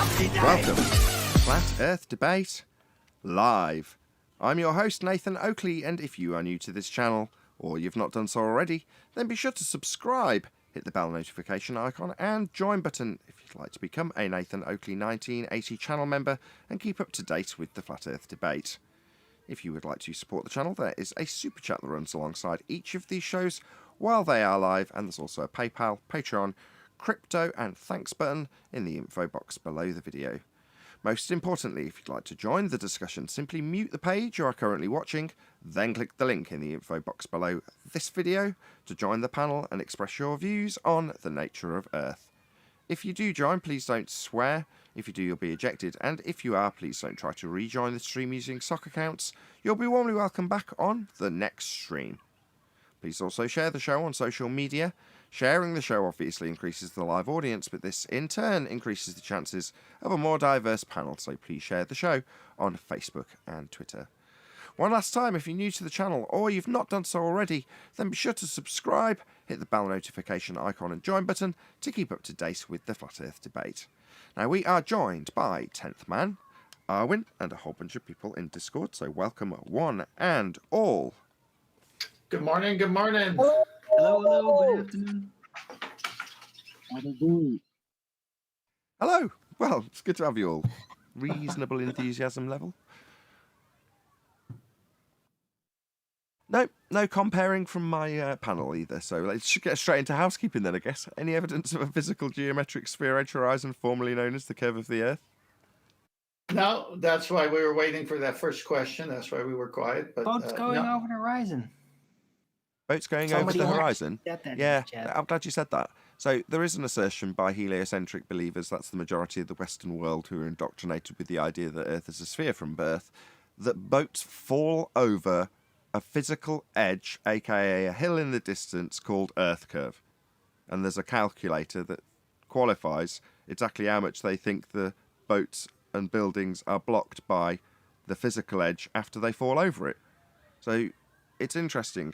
Welcome to Flat Earth Debate Live. I'm your host Nathan Oakley, and if you are new to this channel, or you've not done so already, then be sure to subscribe, hit the bell notification icon and join button if you'd like to become a Nathan Oakley 1980 channel member and keep up to date with the Flat Earth Debate. If you would like to support the channel, there is a super chat that runs alongside each of these shows while they are live, and there's also a PayPal, Patreon, crypto and thanks button in the info box below the video. Most importantly, if you'd like to join the discussion, simply mute the page you are currently watching, then click the link in the info box below this video to join the panel and express your views on the nature of Earth. If you do join, please don't swear. If you do, you'll be ejected, and if you are, please don't try to rejoin the stream using sock accounts. You'll be warmly welcome back on the next stream. Please also share the show on social media. Sharing the show obviously increases the live audience, but this in turn increases the chances of a more diverse panel, so please share the show on Facebook and Twitter. One last time, if you're new to the channel or you've not done so already, then be sure to subscribe, hit the bell notification icon and join button to keep up to date with the Flat Earth Debate. Now we are joined by 10th Man, Irwin, and a whole bunch of people in Discord, so welcome one and all. Good morning, good morning. Hello, good afternoon. Hello. Well, it's good to have you all. Reasonable enthusiasm level. No comparing from my panel either, so let's get straight into housekeeping then, I guess. Any evidence of a physical geometric sphere edge horizon formerly known as the curve of the Earth? No, that's why we were waiting for that first question. That's why we were quiet. But Boats going no. over the horizon. Boats going Somebody over the else horizon? said that in Yeah, the chat. I'm glad you said that. So there is an assertion by heliocentric believers, that's the majority of the Western world who are indoctrinated with the idea that Earth is a sphere from birth, that boats fall over a physical edge, aka a hill in the distance called Earth curve. And there's a calculator that qualifies exactly how much they think the boats and buildings are blocked by the physical edge after they fall over it. So it's interesting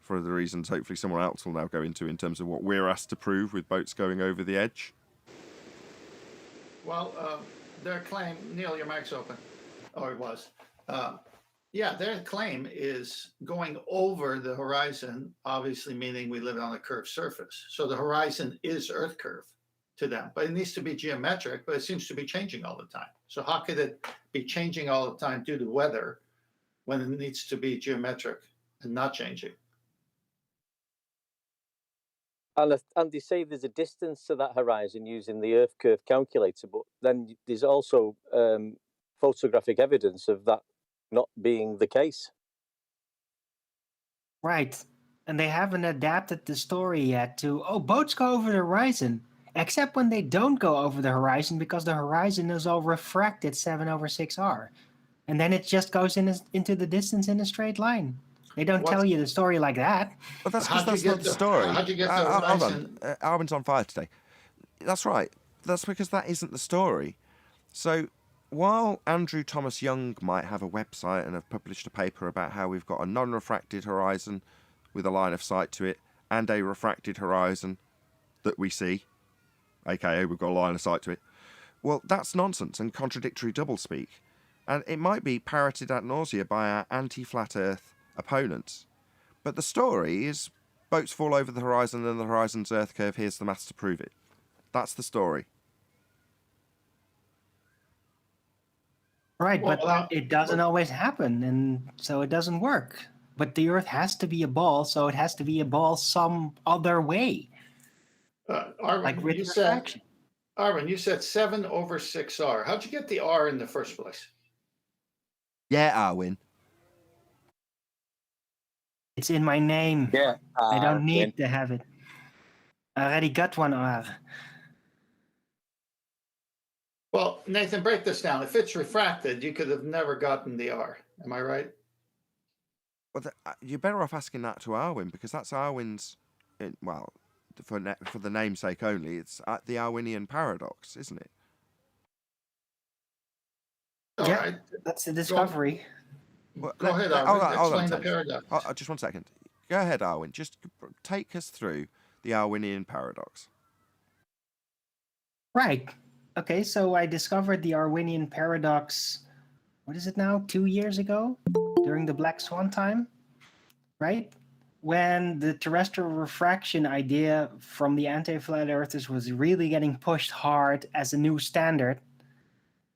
for the reasons hopefully someone else will now go into in terms of what we're asked to prove with boats going over the edge. Well, their claim, Neil, your mic's open. Oh, it was. Yeah, their claim is going over the horizon, obviously meaning we live on a curved surface. So the horizon is Earth curve to them, but it needs to be geometric, but it seems to be changing all the time. So how could it be changing all the time due to weather when it needs to be geometric and not changing? And they say there's a distance to that horizon using the Earth curve calculator, but then there's also photographic evidence of that not being the case. Right. And they haven't adapted the story yet to, boats go over the horizon. Except when they don't go over the horizon because the horizon is all refracted 7/6R. And then it just goes into the distance in a straight line. They don't tell you the story like that. But that's because that's not the story. How'd you get the Hold horizon? on. Arwen's on fire today. That's right. That's because that isn't the story. So while Andrew Thomas Young might have a website and have published a paper about how we've got a non-refracted horizon with a line of sight to it and a refracted horizon that we see, aka we've got a line of sight to it, well, that's nonsense and contradictory doublespeak. And it might be parroted ad nausea by our anti-flat Earth opponents. But the story is boats fall over the horizon and the horizon's Earth curve, here's the maths to prove it. That's the story. Right, Well, but it doesn't always happen, and so it doesn't work. But the Earth has to be a ball, so it has to be a ball some other way. Arwen, Like with you said, refraction. Arwen, you said 7/6R. How'd you get the R in the first place? Yeah, Arwen. It's in my name. Yeah, I don't need to have it. I already got one R. Well, Nathan, break this down. If it's refracted, you could have never gotten the R. Am I right? Well, you're better off asking that to Arwen, because that's Arwen's, well, for the namesake only, it's the Irwinian paradox, isn't it? All right. That's the discovery. Well, Go ahead, Arwen. Explain the paradox. Just 1 second. Go ahead, Arwen. Just take us through the Irwinian paradox. Right. Okay, so I discovered the Irwinian paradox, what is it now, 2 years ago, during the Black Swan time, right? When the terrestrial refraction idea from the anti-flat earthers was really getting pushed hard as a new standard.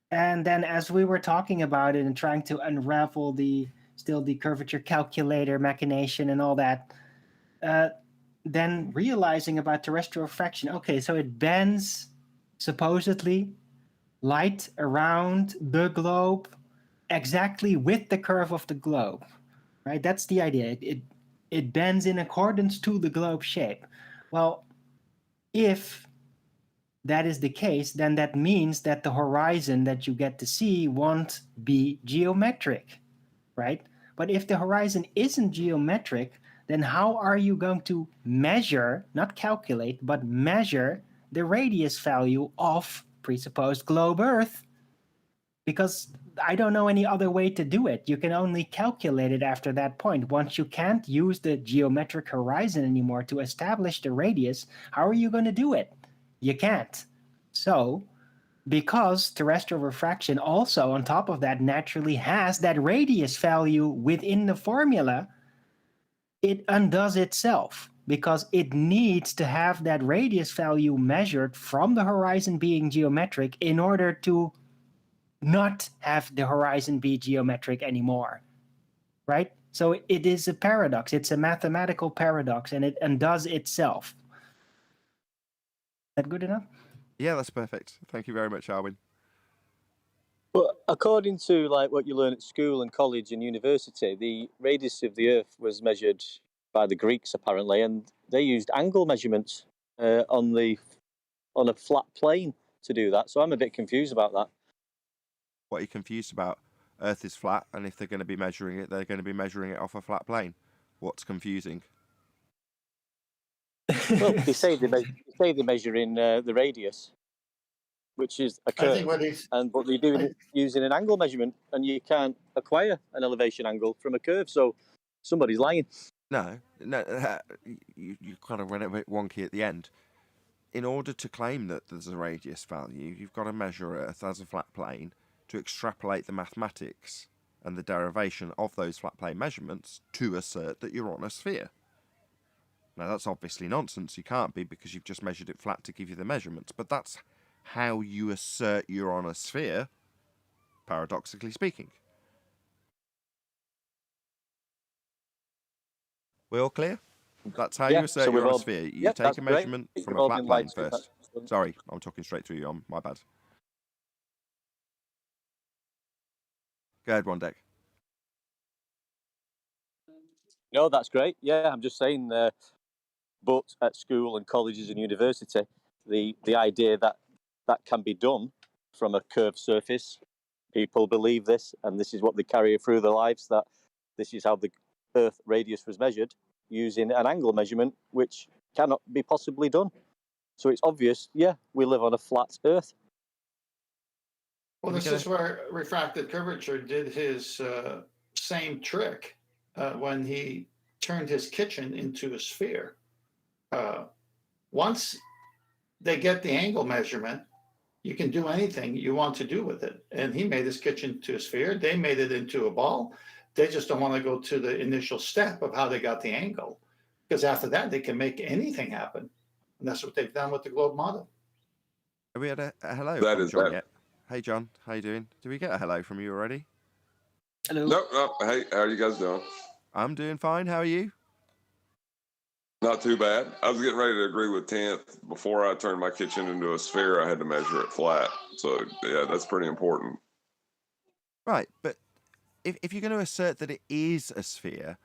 And then as we were talking about it and trying to unravel the curvature calculator machination and all that, then realizing about terrestrial refraction, okay, so it bends supposedly light around the globe exactly with the curve of the globe, right? That's the idea. It bends in accordance to the globe shape. Well, if that is the case, then that means that the horizon that you get to see won't be geometric, right? But if the horizon isn't geometric, then how are you going to measure, not calculate, but measure the radius value of presupposed globe Earth? Because I don't know any other way to do it. You can only calculate it after that point. Once you can't use the geometric horizon anymore to establish the radius, how are you going to do it? You can't. So, because terrestrial refraction also, on top of that, naturally has that radius value within the formula, it undoes itself because it needs to have that radius value measured from the horizon being geometric in order to not have the horizon be geometric anymore, right? So it is a paradox. It's a mathematical paradox, and it undoes itself. Is that good enough? Yeah, that's perfect. Thank you very much, Arwin. But according to like what you learn at school and college and university, the radius of the Earth was measured by the Greeks apparently, and they used angle measurements on a flat plane to do that. So I'm a bit confused about that. What are you confused about? Earth is flat, and if they're going to be measuring it, they're going to be measuring it off a flat plane. What's confusing? Well, they say they measure in the radius, which is a I curve, think what he's but they do it using an angle measurement, and you can't acquire an elevation angle from a curve. So somebody's lying. No, you kind of went a bit wonky at the end. In order to claim that there's a radius value, you've got to measure Earth as a flat plane to extrapolate the mathematics and the derivation of those flat plane measurements to assert that you're on a sphere. Now, that's obviously nonsense. You can't be, because you've just measured it flat to give you the measurements. But that's how you assert you're on a sphere, paradoxically speaking. We all clear? That's how you assert you're on a sphere. You take a measurement from a flat plane first. Sorry, I'm talking straight through you. My bad. Go ahead, One Deck. No, that's great. Yeah, I'm just saying. But at school and colleges and university, the idea that can be done from a curved surface, people believe this, and this is what they carry through their lives, that this is how the Earth radius was measured using an angle measurement, which cannot be possibly done. So it's obvious, yeah, we live on a flat Earth. Well, this is where refracted curvature did his same trick when he turned his kitchen into a sphere. Once they get the angle measurement, you can do anything you want to do with it. And he made his kitchen to a sphere. They made it into a ball. They just don't want to go to the initial step of how they got the angle, because after that, they can make anything happen. And that's what they've done with the globe model. Have we had a hello That from is John that. yet? Hey, John. How you doing? Did we get a hello from you already? Hello. No. Hey, how are you guys doing? I'm doing fine. How are you? Not too bad. I was getting ready to agree with 10th. Before I turned my kitchen into a sphere, I had to measure it flat. So, yeah, that's pretty important. Right, but if you're going to assert that it is a sphere,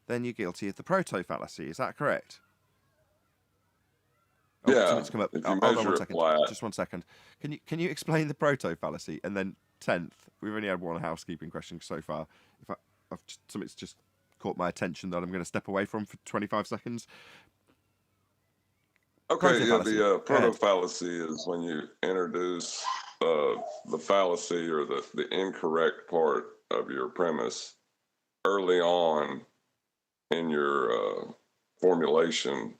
then you're guilty of the proto fallacy. Is that correct? Oh, Yeah, something's come up. if you Hold on measure one it second. flat. Just 1 second. Can you explain the proto fallacy? And then 10th, we've only had one housekeeping question so far. Something's just caught my attention that I'm going to step away from for 25 seconds. Okay, the proto fallacy is when you introduce the fallacy or the incorrect part of your premise early on in your formulation,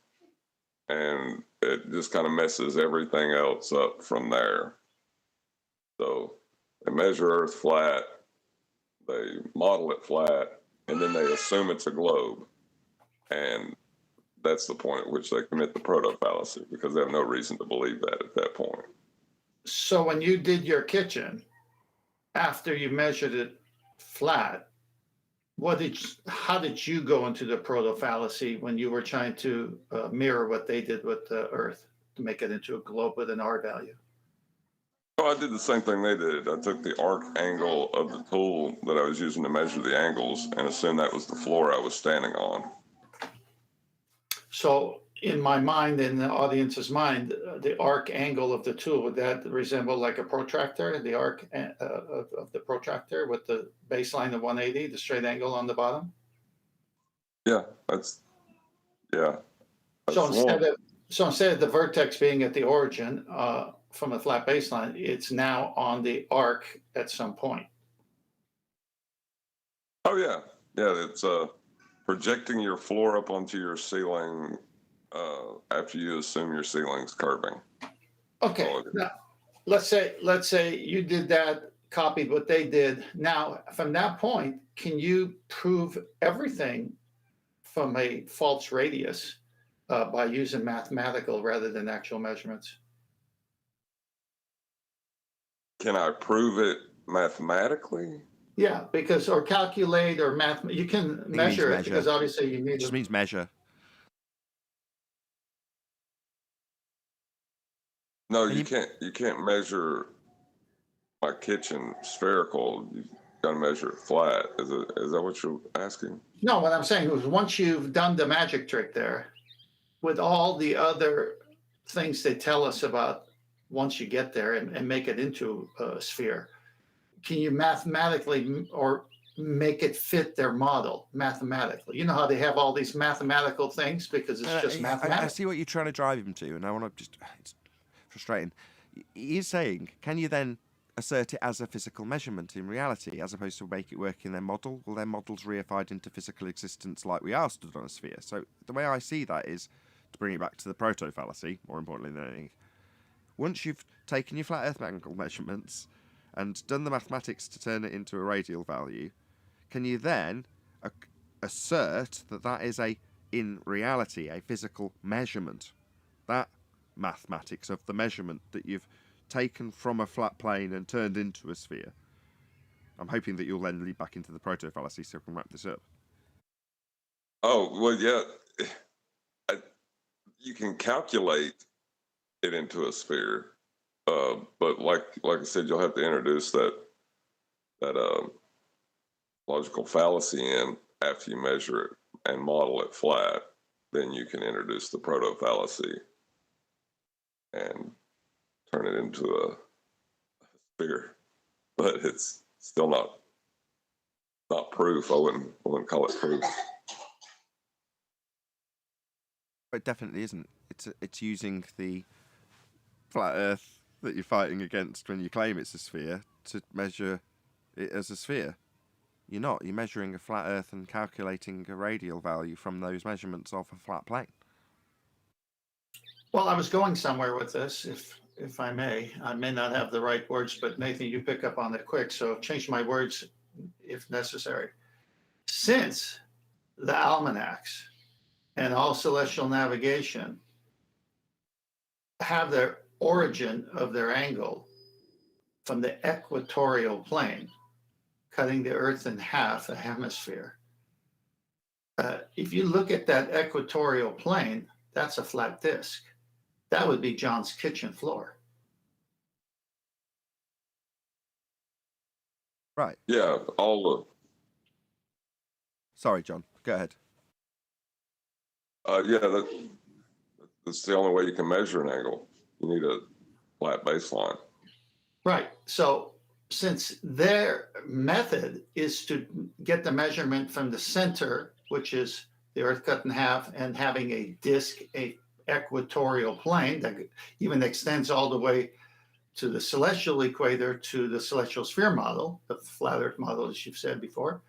and it just kind of messes everything else up from there. So they measure Earth flat, they model it flat, and then they assume it's a globe. And that's the point at which they commit the proto fallacy, because they have no reason to believe that at that point. So when you did your kitchen, after you measured it flat, how did you go into the proto fallacy when you were trying to mirror what they did with the Earth to make it into a globe with an R value? So I did the same thing they did. I took the arc angle of the tool that I was using to measure the angles and assumed that was the floor I was standing on. So in my mind, in the audience's mind, the arc angle of the tool, would that resemble like a protractor, the arc of the protractor with the baseline of 180, the straight angle on the bottom? Yeah, that's So one. instead of the vertex being at the origin from a flat baseline, it's now on the arc at some point. Oh yeah, it's projecting your floor up onto your ceiling after you assume your ceiling's curving. Okay, now let's say you did that, copied what they did. Now, from that point, can you prove everything from a false radius by using mathematical rather than actual measurements? Can I prove it mathematically? Yeah, because or calculate or math, you can measure it because obviously you need It just means measure. No, you can't measure my kitchen spherical. You got to measure it flat. Is that what you're asking? No, what I'm saying is once you've done the magic trick there, with all the other things they tell us about once you get there and make it into a sphere, can you mathematically or make it fit their model mathematically? You know how they have all these mathematical things because it's just mathematics. I see what you're trying to drive him to, and I want to just, it's frustrating. He's saying, can you then assert it as a physical measurement in reality, as opposed to make it work in their model? Well, their model's reified into physical existence like we are stood on a sphere. So the way I see that is, to bring it back to the proto fallacy, more importantly than anything, once you've taken your flat Earth angle measurements and done the mathematics to turn it into a radial value, can you then assert that that is in reality, a physical measurement? That mathematics of the measurement that you've taken from a flat plane and turned into a sphere. I'm hoping that you'll then lead back into the proto fallacy so I can wrap this up. Oh, well, yeah. You can calculate it into a sphere, but like I said, you'll have to introduce that logical fallacy in after you measure it and model it flat. Then you can introduce the proto fallacy and turn it into a sphere. But it's still not proof. I wouldn't call it proof. It definitely isn't. It's using the flat Earth that you're fighting against when you claim it's a sphere to measure it as a sphere. You're not. You're measuring a flat Earth and calculating a radial value from those measurements of a flat plane. Well, I was going somewhere with this, if I may. I may not have the right words, but Nathan, you pick up on it quick, so change my words if necessary. Since the almanacs and all celestial navigation have their origin of their angle from the equatorial plane, cutting the Earth in half, a hemisphere. If you look at that equatorial plane, that's a flat disk. That would be John's kitchen floor. Right. Yeah, Sorry, John. Go ahead. that's the only way you can measure an angle. You need a flat baseline. Right. So since their method is to get the measurement from the center, which is the Earth cut in half, and having a disk, a equatorial plane that even extends all the way to the celestial equator, to the celestial sphere model, the flat Earth model, as you've said before,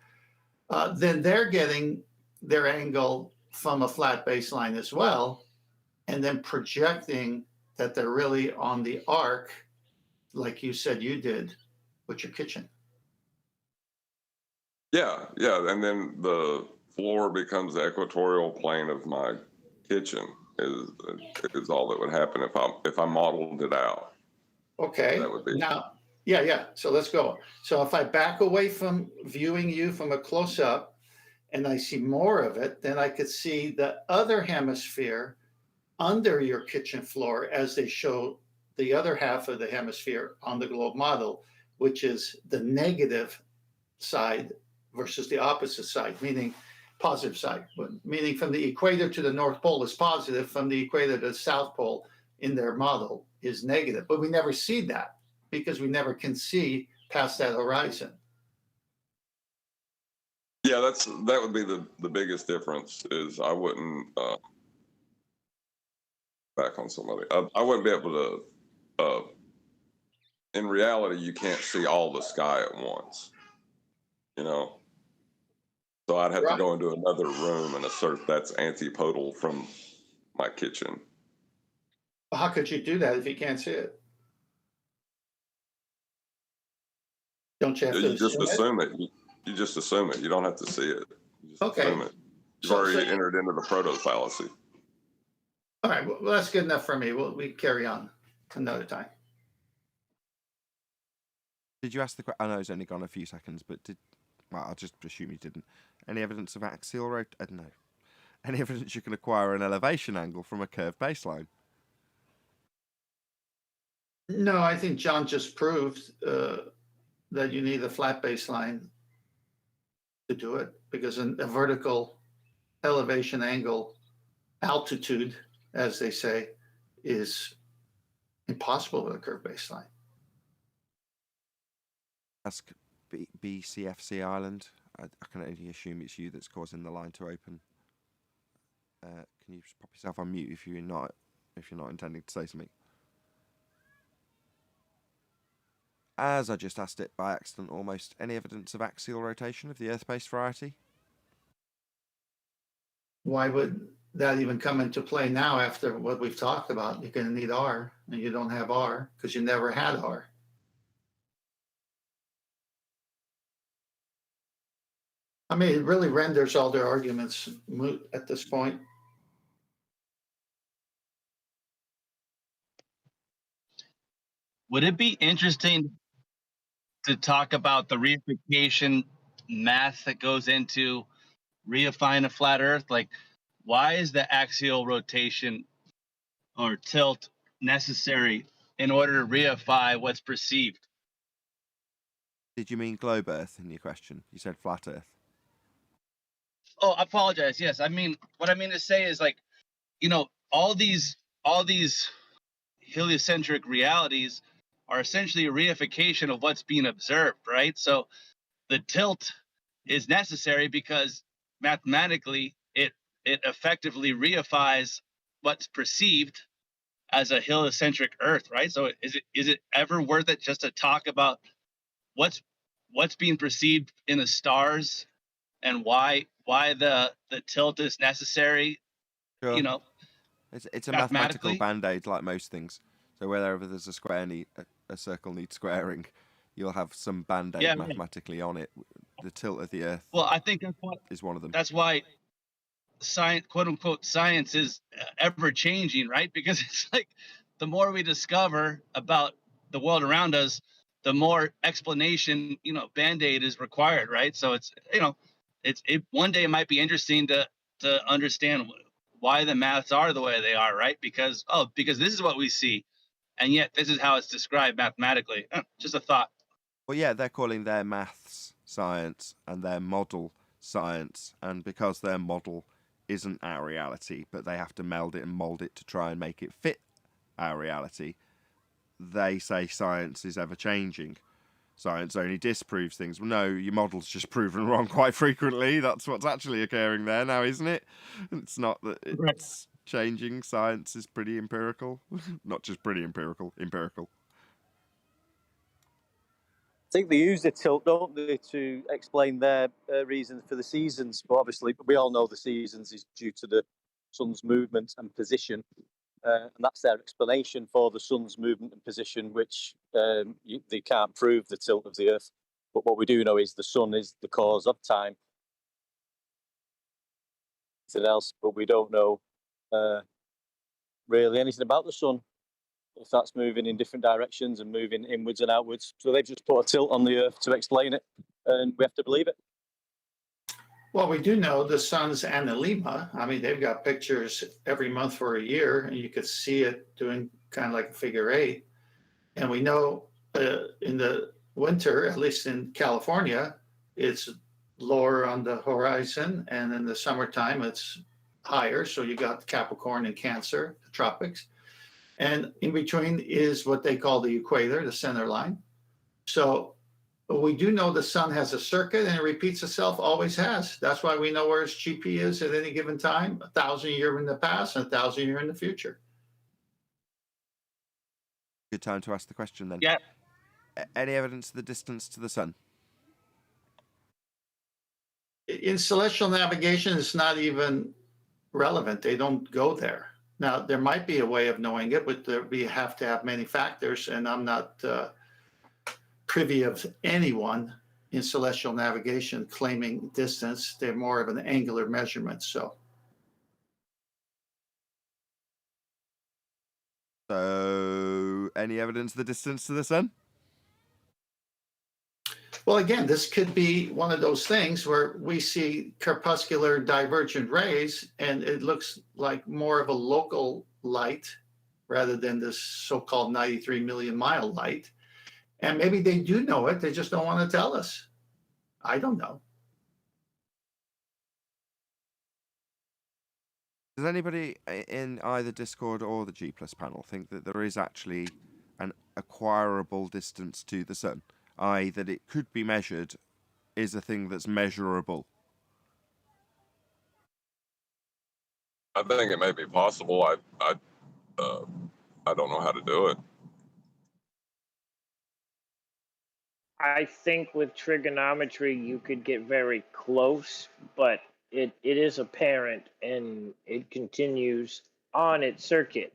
then they're getting their angle from a flat baseline as well, and then projecting that they're really on the arc like you said you did with your kitchen. Yeah, yeah, and then the floor becomes the equatorial plane of my kitchen is all that would happen if I modeled it out. Okay. That would be Now, yeah. So let's go. So if I back away from viewing you from a close up and I see more of it, then I could see the other hemisphere under your kitchen floor as they show the other half of the hemisphere on the globe model, which is the negative side versus the opposite side, meaning positive side, meaning from the equator to the North Pole is positive, from the equator to the South Pole in their model is negative. But we never see that because we never can see past that horizon. Yeah, that would be the biggest difference is I wouldn't back on somebody. I wouldn't be able to in reality you can't see all the sky at once. You know. So I'd have to go into another room and assert that's antipodal from my kitchen. Well, how could you do that if you can't see it? Don't you have to You just assume assume it? You just assume it. You don't have to see it. You just Okay. assume it. You've already entered into the proto fallacy. All right, well, that's good enough for me. We carry on another time. Did you ask the question? I know it's only gone a few seconds, but well, I'll just assume you didn't. Any evidence of axial no. Any evidence you can acquire an elevation angle from a curved baseline? No, I think John just proved that you need a flat baseline to do it because a vertical elevation angle, altitude, as they say, is impossible with a curved baseline. Ask BCFC Island. I can only assume it's you that's causing the line to open. Can you just pop yourself on mute if you're not intending to say something? As I just asked it by accident almost, any evidence of axial rotation of the Earth-based variety? Why would that even come into play now after what we've talked about? You're going to need R, and you don't have R because you never had R. I mean, it really renders all their arguments moot at this point. Would it be interesting to talk about the reification math that goes into reifying a flat Earth? Like, why is the axial rotation or tilt necessary in order to reify what's perceived? Did you mean globe Earth in your question? You said flat Earth. Oh, I apologize. Yes, I mean what I mean to say is like, all these heliocentric realities are essentially a reification of what's being observed, right? So the tilt is necessary because mathematically it effectively reifies what's perceived as a heliocentric Earth, right? So is it ever worth it just to talk about what's being perceived in the stars and why the tilt is necessary? Sure. It's a mathematical band-aid like most things. So wherever there's a square a circle needs squaring, you'll have some band-aid mathematically on it. The tilt of the Earth. Well, I think is one of them. That's why science, quote unquote, science is ever changing, right? Because it's like the more we discover about the world around us, the more explanation, band-aid is required, right? So it's one day it might be interesting to understand why the maths are the way they are, right? Because this is what we see, and yet this is how it's described mathematically. Just a thought. Well, yeah, they're calling their maths science and their model science, and because their model isn't our reality, but they have to meld it and mold it to try and make it fit our reality, they say science is ever changing. Science only disproves things. Well, no, your model's just proven wrong quite frequently. That's what's actually occurring there now, isn't it? It's not that it's changing. Science is pretty empirical. Not just pretty empirical. I think they use the tilt, don't they, to explain their reasons for the seasons. But obviously, we all know the seasons is due to the sun's movement and position. and that's their explanation for the sun's movement and position, which they can't prove the tilt of the Earth. But what we do know is the sun is the cause of time. Anything else, but we don't know really anything about the sun, if that's moving in different directions and moving inwards and outwards. So they've just put a tilt on the Earth to explain it, and we have to believe it. Well, we do know the sun's analemma. I mean, they've got pictures every month for a year, and you could see it doing kind of like a figure eight. And we know in the winter, at least in California, it's lower on the horizon, and in the summertime, it's higher. So you got Capricorn and Cancer, the tropics. And in between is what they call the equator, the center line. So we do know the sun has a circuit and it repeats itself, always has. That's why we know where its GP is at any given time, 1,000 years in the past and 1,000 years in the future. Good time to ask the question then. Yeah. Any evidence of the distance to the sun? In celestial navigation, it's not even relevant. They don't go there. Now, there might be a way of knowing it, but we have to have many factors, and I'm not privy of anyone in celestial navigation claiming distance. They're more of an angular measurement. So any evidence of the distance to the sun? well, again, this could be one of those things where we see corpuscular divergent rays, and it looks like more of a local light rather than this so-called 93 million mile light. And maybe they do know it, they just don't want to tell us. I don't know. Does anybody in either Discord or the G Plus panel think that there is actually an acquirable distance to the sun? I.e. that it could be measured is a thing that's measurable? I think it may be possible. I don't know how to do it. I think with trigonometry you could get very close, but it is apparent and it continues on its circuit.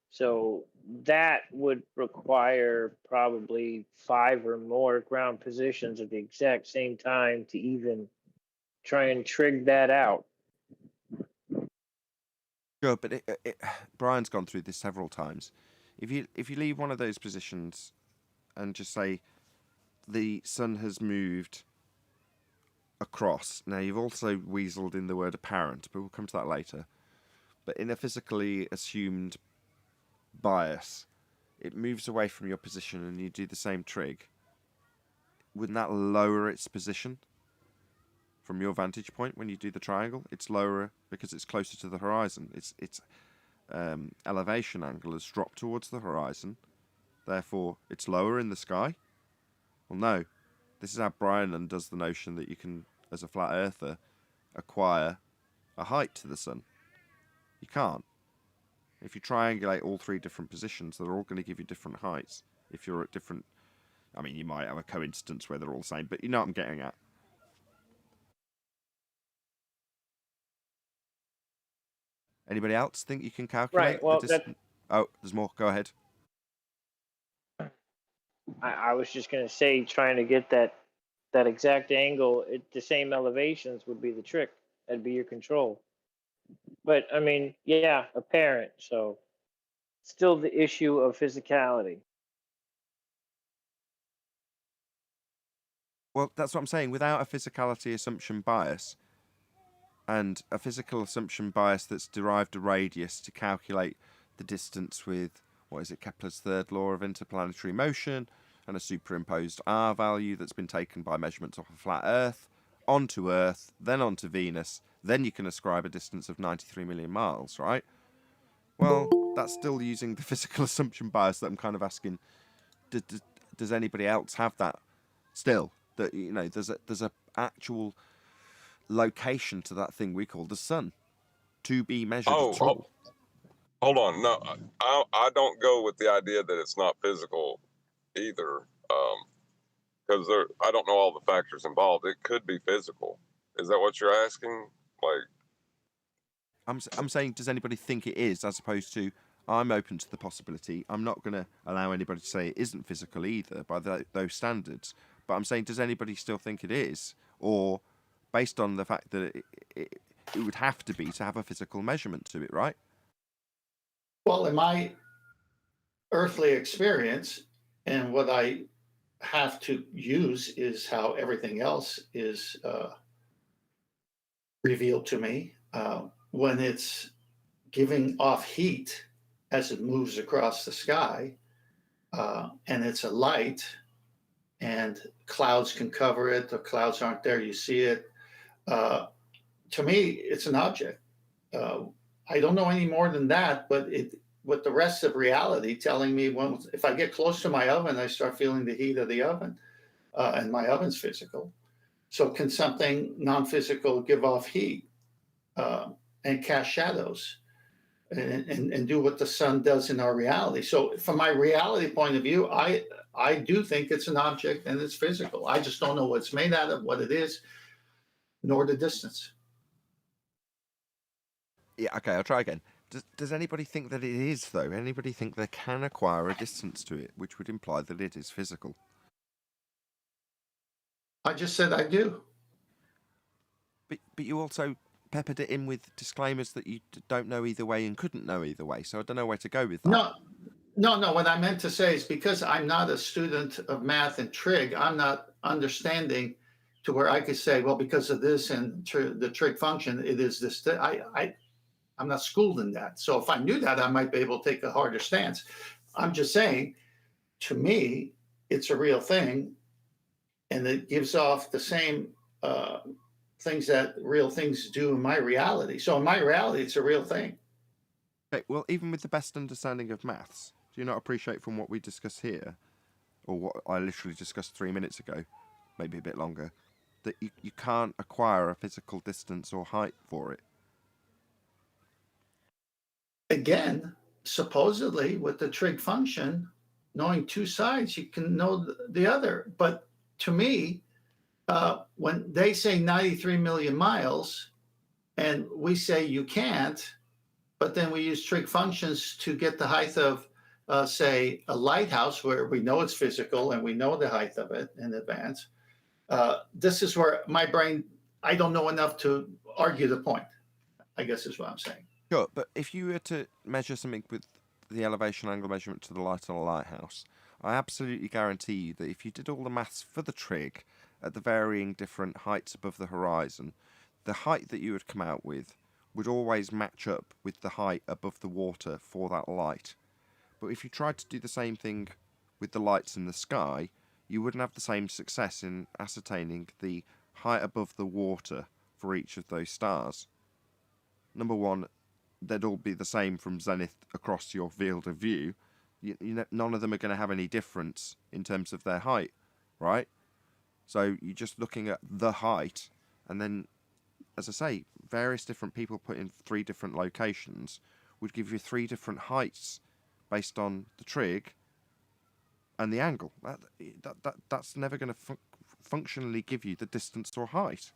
So that would require probably 5 or more ground positions at the exact same time to even try and trig that out. Sure, but Brian's gone through this several times. If you leave one of those positions and just say the sun has moved across. Now, you've also weaseled in the word apparent, but we'll come to that later. But in a physically assumed bias, it moves away from your position and you do the same trig. Wouldn't that lower its position from your vantage point when you do the triangle? It's lower because it's closer to the horizon. Its elevation angle has dropped towards the horizon. Therefore, it's lower in the sky. Well, no. This is how Brian undoes the notion that you can, as a flat earther, acquire a height to the sun. You can't. If you triangulate all 3 different positions, they're all going to give you different heights. If you're at different... I mean, you might have a coincidence where they're all the same, but you know what I'm getting at. Anybody else think you can calculate Right, well, the distance? Oh, there's more. Go ahead. I was just going to say, trying to get that exact angle at the same elevations would be the trick. That'd be your control. But I mean, yeah, apparent. So still the issue of physicality. Well, that's what I'm saying. Without a physicality assumption bias, and a physical assumption bias that's derived a radius to calculate the distance with, what is it, Kepler's third law of interplanetary motion, and a superimposed R value that's been taken by measurements off a flat Earth, onto Earth, then onto Venus, then you can ascribe a distance of 93 million miles, right? Well, that's still using the physical assumption bias that I'm kind of asking, does anybody else have that still? That, you know, there's a actual location to that thing we call the sun to be measured at all. Hold on. No, I don't go with the idea that it's not physical either, because I don't know all the factors involved. It could be physical. Is that what you're asking? Like, I'm saying, does anybody think it is, as opposed to I'm open to the possibility. I'm not going to allow anybody to say it isn't physical either by those standards. But I'm saying, does anybody still think it is? Or based on the fact that it would have to be to have a physical measurement to it, right? Well, in my earthly experience, and what I have to use is how everything else is revealed to me. When it's giving off heat as it moves across the sky, and it's a light, and clouds can cover it, the clouds aren't there, you see it. To me, it's an object. I don't know any more than that, but with the rest of reality telling me if I get close to my oven, I start feeling the heat of the oven, and my oven's physical. So can something non-physical give off heat and cast shadows and do what the sun does in our reality? So from my reality point of view, I do think it's an object and it's physical. I just don't know what it's made out of, what it is, nor the distance. Yeah, okay, I'll try again. Does anybody think that it is, though? Anybody think they can acquire a distance to it, which would imply that it is physical? I just said I do. But you also peppered it in with disclaimers that you don't know either way and couldn't know either way, so I don't know where to go with that. No. What I meant to say is because I'm not a student of math and trig, I'm not understanding to where I could say, well, because of this and the trig function, it is this. I'm not schooled in that. So if I knew that, I might be able to take a harder stance. I'm just saying, to me, it's a real thing, and it gives off the same things that real things do in my reality. So in my reality, it's a real thing. Okay, well, even with the best understanding of maths, do you not appreciate from what we discuss here, or what I literally discussed 3 minutes ago, maybe a bit longer, that you can't acquire a physical distance or height for it? Again, supposedly with the trig function, knowing two sides, you can know the other. But to me, when they say 93 million miles and we say you can't, but then we use trig functions to get the height of, say, a lighthouse where we know it's physical and we know the height of it in advance. This is where my brain, I don't know enough to argue the point, I guess is what I'm saying. Sure, but if you were to measure something with the elevation angle measurement to the light on a lighthouse, I absolutely guarantee you that if you did all the maths for the trig at the varying different heights above the horizon, the height that you would come out with would always match up with the height above the water for that light. But if you tried to do the same thing with the lights in the sky, you wouldn't have the same success in ascertaining the height above the water for each of those stars. Number one, they'd all be the same from zenith across your field of view. None of them are going to have any difference in terms of their height, right? So you're just looking at the height, and then, as I say, various different people put in 3 different locations would give you 3 different heights based on the trig and the angle. That's never going to functionally give you the distance or height.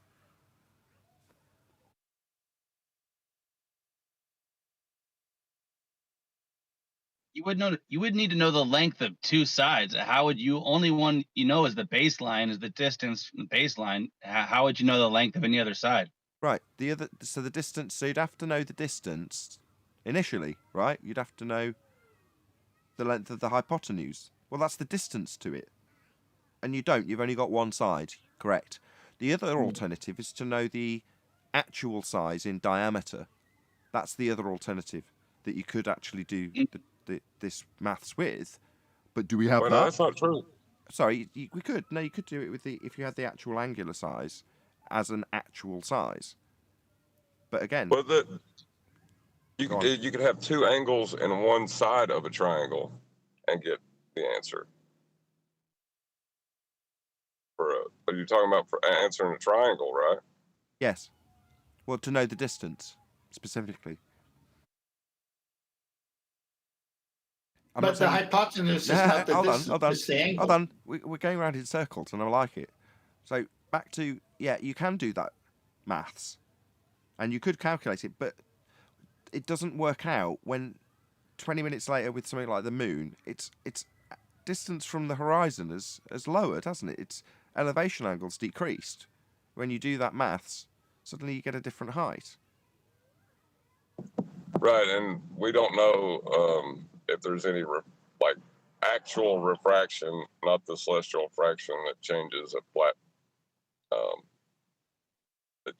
You would need to know the length of two sides. How would you? Only one you know is the baseline, is the distance from the baseline. How would you know the length of any other side? Right. So the distance. So you'd have to know the distance initially, right? You'd have to know the length of the hypotenuse. Well, that's the distance to it, and you don't. You've only got one side. Correct. The other alternative is to know the actual size in diameter. That's the other alternative that you could actually do this maths with. But do we have Well, that? no, that's not true. Sorry, we could. No, you could do it with if you had the actual angular size as an actual size. But again, But you could have 2 angles in one side of a triangle and get the answer. Are you talking about for answering a triangle, right? yes. Well, to know the distance specifically. But the hypotenuse is not the distance, it's the angle. Hold on. We're going around in circles, and I like it. So back to, you can do that maths, and you could calculate it, but it doesn't work out when 20 minutes later with something like the moon, its distance from the horizon has lowered, hasn't it? Its elevation angle's decreased. When you do that maths, suddenly you get a different height. Right, and we don't know if there's any actual refraction, not the celestial fraction that changes a flat, that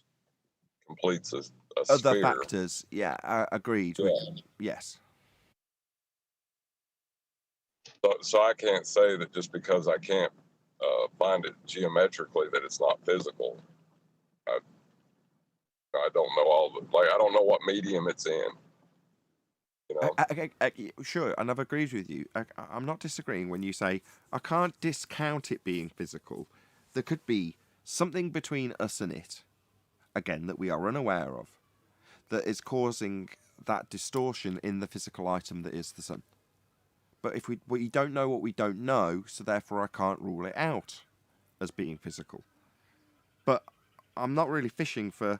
completes a Other sphere. factors, yeah, agreed. Yeah. Yes. So I can't say that just because I can't find it geometrically that it's not physical. I don't know all the, I don't know what medium it's in. You know? Sure, and I've agreed with you. I'm not disagreeing when you say I can't discount it being physical. There could be something between us and it, again, that we are unaware of, that is causing that distortion in the physical item that is the sun. But if we don't know what we don't know, so therefore I can't rule it out as being physical. But I'm not really fishing for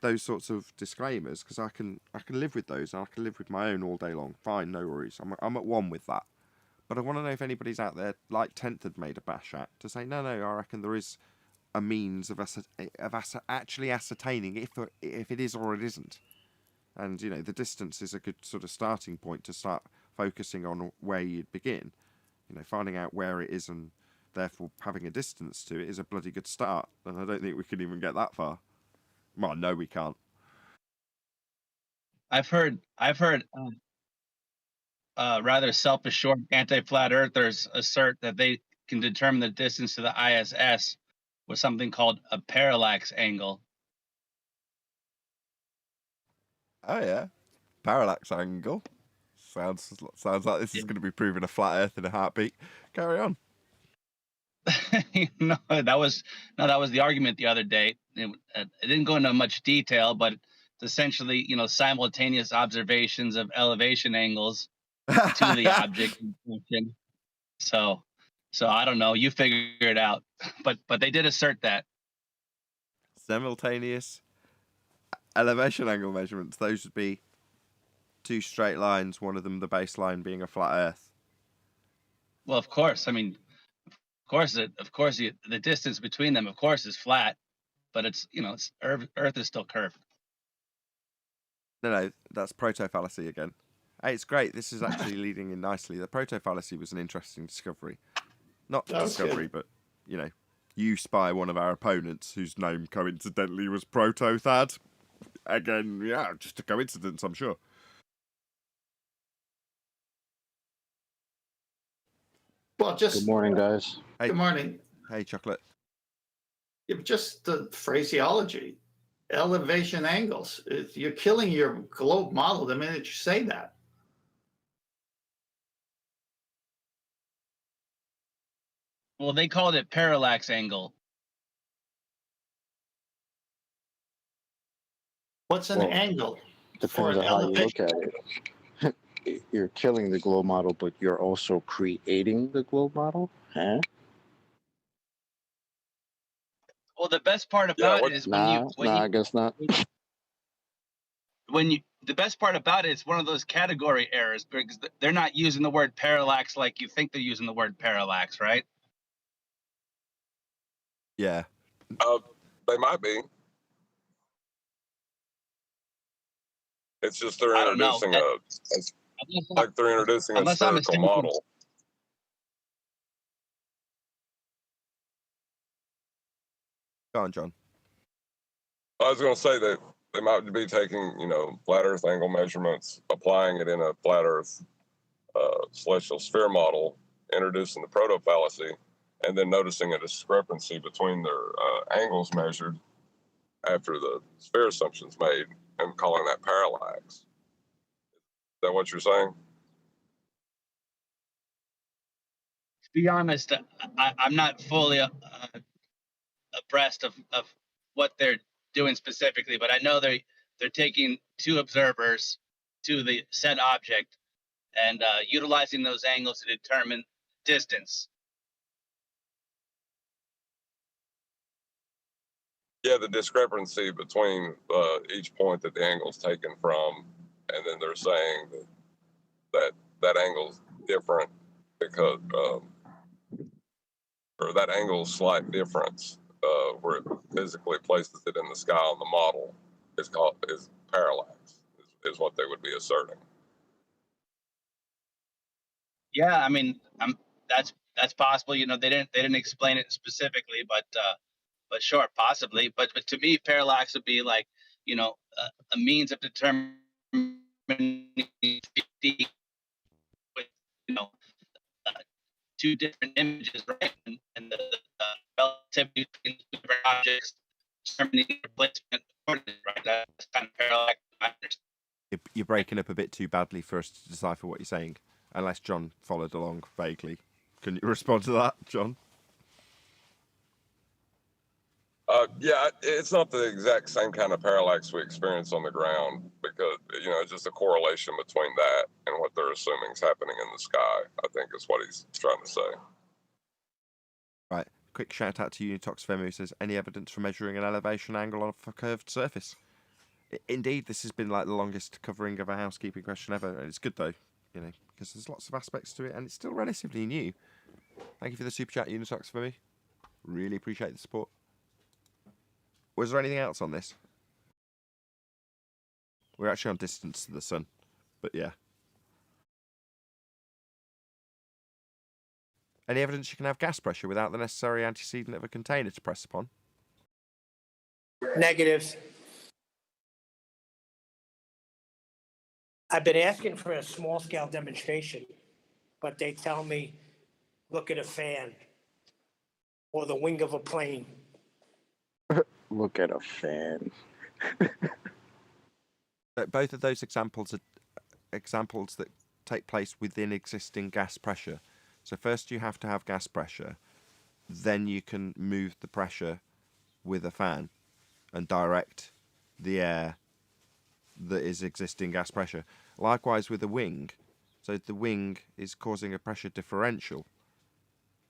those sorts of disclaimers, because I can live with those, and I can live with my own all day long. Fine, no worries. I'm at one with that. But I want to know if anybody's out there, like Tenth had made a bash at, to say, no, I reckon there is a means of actually ascertaining if it is or it isn't. And, you know, the distance is a good sort of starting point to start focusing on where you'd begin. You know, finding out where it is and therefore having a distance to it is a bloody good start. And I don't think we can even get that far. Well, no, we can't. I've heard rather self-assured anti-flat earthers assert that they can determine the distance to the ISS with something called a parallax angle. Oh yeah, parallax angle. Sounds like this is going to be proving a flat Earth in a heartbeat. Carry on. No, that was the argument the other day. It didn't go into much detail, but it's essentially, simultaneous observations of elevation angles to the object in question. So I don't know. You figure it out. But they did assert that. Simultaneous elevation angle measurements. Those would be two straight lines. One of them, the baseline, being a flat Earth. Well, of course. I mean, the distance between them, of course, is flat, but it's Earth is still curved. No, that's proto fallacy again. Hey, it's great. This is actually leading in nicely. The proto fallacy was an interesting discovery. Not discovery, but, use by one of our opponents, whose name coincidentally was Proto Thad. Again, yeah, just a coincidence, I'm sure. Well, Good morning, guys. Hey, good morning. Hey, Chocolate. Yeah, just the phraseology, elevation angles. You're killing your globe model the minute you say that. Well, they called it parallax angle. What's an angle? Depends on how you look at it. You're killing the globe model, but you're also creating the globe model, huh? Well, the best part about it is I guess not. The best part about it is one of those category errors, because they're not using the word parallax like you think they're using the word parallax, right? Yeah. They might be. It's just they're introducing they're introducing a spherical model. Go on, John. I was going to say that they might be taking, flat Earth angle measurements, applying it in a flat Earth celestial sphere model, introducing the proto fallacy, and then noticing a discrepancy between their angles measured after the sphere assumption's made, and calling that parallax. Is that what you're saying? To be honest, I'm not fully abreast of what they're doing specifically, but I know they're taking two observers to the said object and utilizing those angles to determine distance. Yeah, the discrepancy between each point that the angle's taken from, and then they're saying that that angle's different because, or that angle's slight difference where it physically places it in the sky on the model is parallax, is what they would be asserting. Yeah, I mean, that's possible. You know, they didn't explain it specifically, but sure, possibly. But to me, parallax would be like, you know, a means of determining with, you know, uh, two different images, right? And the relativity between different objects determining the replacement coordinate, right? That's kind of parallax. You're breaking up a bit too badly for us to decipher what you're saying, unless John followed along vaguely. Can you respond to that, John? Yeah, it's not the exact same kind of parallax we experience on the ground because, you know, it's just a correlation between that and what they're assuming is happening in the sky, I think is what he's trying to say. Right. Quick shout out to Unitox Femu, who says, any evidence for measuring an elevation angle on a curved surface? Indeed, this has been like the longest covering of a housekeeping question ever. And it's good though, you know, because there's lots of aspects to it and it's still relatively new. Thank you for the super chat, Unitox Femu. Really appreciate the support. Was there anything else on this? We're actually on distance to the sun, but yeah. Any evidence you can have gas pressure without the necessary antecedent of a container to press upon? Negatives. I've been asking for a small scale demonstration, but they tell me, look at a fan or the wing of a plane. Look at a fan. Both of those examples are examples that take place within existing gas pressure. So first you have to have gas pressure, then you can move the pressure with a fan and direct the air that is existing gas pressure. Likewise with a wing. So the wing is causing a pressure differential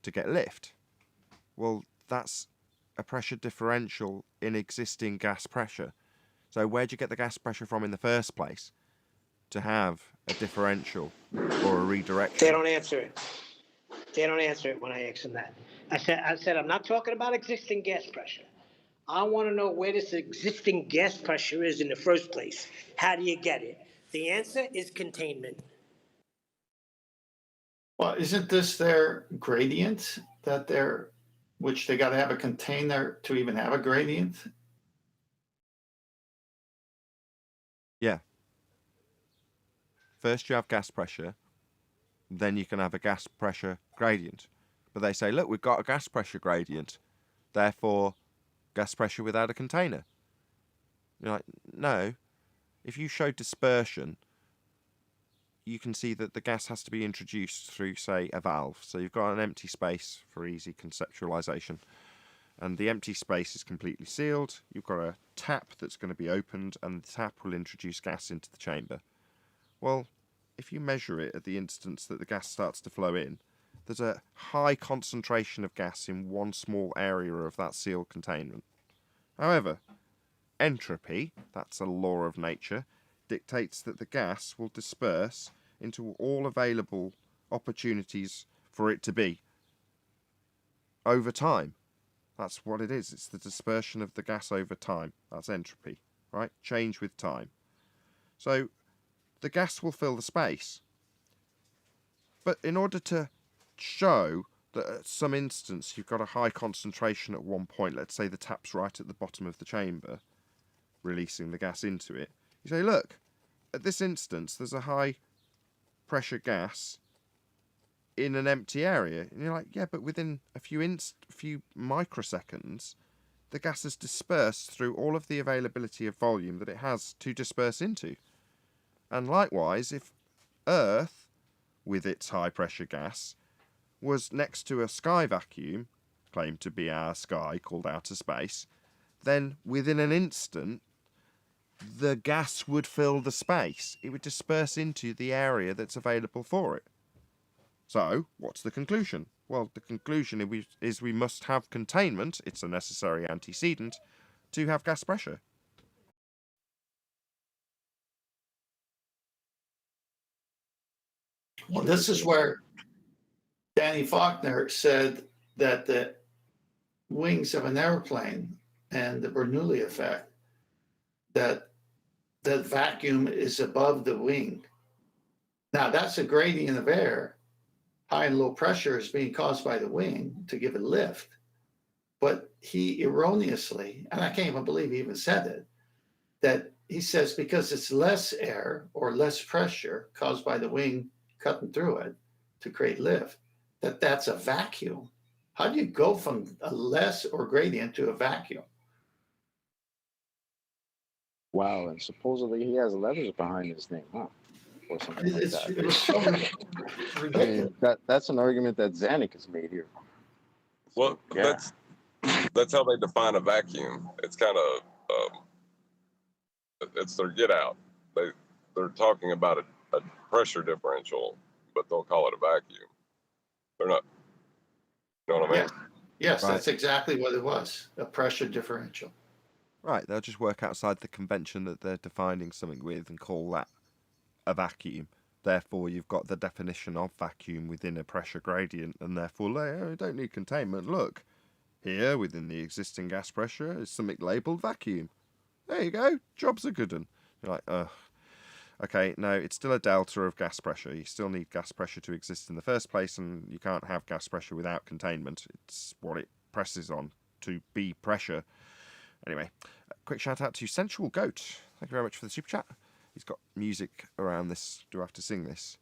to get lift. Well, that's a pressure differential in existing gas pressure. So where'd you get the gas pressure from in the first place to have a differential or a redirection? They don't answer it. They don't answer it when I ask them that. I said, I'm not talking about existing gas pressure. I want to know where this existing gas pressure is in the first place. How do you get it? The answer is containment. Well, isn't this their gradient that which they got to have a container to even have a gradient? Yeah. First you have gas pressure, then you can have a gas pressure gradient. But they say, look, we've got a gas pressure gradient, therefore gas pressure without a container. You're like, no. If you show dispersion, you can see that the gas has to be introduced through, say, a valve. So you've got an empty space for easy conceptualization. And the empty space is completely sealed. You've got a tap that's going to be opened, and the tap will introduce gas into the chamber. Well, if you measure it at the instance that the gas starts to flow in, there's a high concentration of gas in one small area of that sealed containment. However, entropy, that's a law of nature, dictates that the gas will disperse into all available opportunities for it to be over time. That's what it is. It's the dispersion of the gas over time. That's entropy, right? Change with time. So the gas will fill the space. But in order to show that at some instance you've got a high concentration at one point, let's say the tap's right at the bottom of the chamber, releasing the gas into it, you say, look, at this instance there's a high pressure gas in an empty area. And you're like, yeah, but within a few microseconds, the gas has dispersed through all of the availability of volume that it has to disperse into. And likewise, if Earth, with its high pressure gas, was next to a sky vacuum, claimed to be our sky, called outer space, then within an instant, the gas would fill the space. It would disperse into the area that's available for it. So, what's the conclusion? Well, the conclusion is we must have containment, it's a necessary antecedent, to have gas pressure. Well, this is where Danny Faulkner said that the wings of an airplane and the Bernoulli effect, that the vacuum is above the wing. Now, that's a gradient of air. High and low pressure is being caused by the wing to give it lift. But he erroneously, and I can't even believe he even said it, that he says because it's less air or less pressure caused by the wing cutting through it to create lift, that's a vacuum. How do you go from a less or gradient to a vacuum? Wow, and supposedly he has letters behind his name, huh? Or something like that. It was so I ridiculous. mean, that's an argument that Zanuck has made here. Well, yeah. that's how they define a vacuum. It's kind of it's their get out. They're talking about a pressure differential, but they'll call it a vacuum. They're not. You know what I mean? Yes, Right. that's exactly what it was, a pressure differential. Right, they'll just work outside the convention that they're defining something with and call that a vacuum. Therefore, you've got the definition of vacuum within a pressure gradient, and therefore you don't need containment. Look, here within the existing gas pressure is something labelled vacuum. There you go, job's a good one. You're like, ugh. Okay, no, it's still a delta of gas pressure. You still need gas pressure to exist in the first place, and you can't have gas pressure without containment. It's what it presses on to be pressure. Anyway, a quick shout out to Sensual Goat. Thank you very much for the super chat. He's got music around this. Do I have to sing this?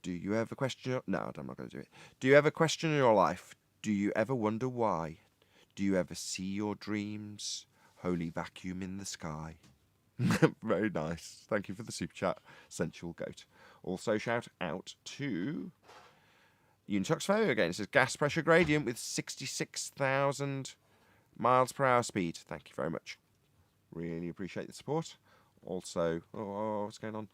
Do you ever question... No, I'm not going to do it. Do you ever question your life? Do you ever wonder why? Do you ever see your dreams? Holy vacuum in the sky. Very nice. Thank you for the super chat, Sensual Goat. Also shout out to Unitox Failure again. It says gas pressure gradient with 66,000 miles per hour speed. Thank you very much. Really appreciate the support. Also, what's going on?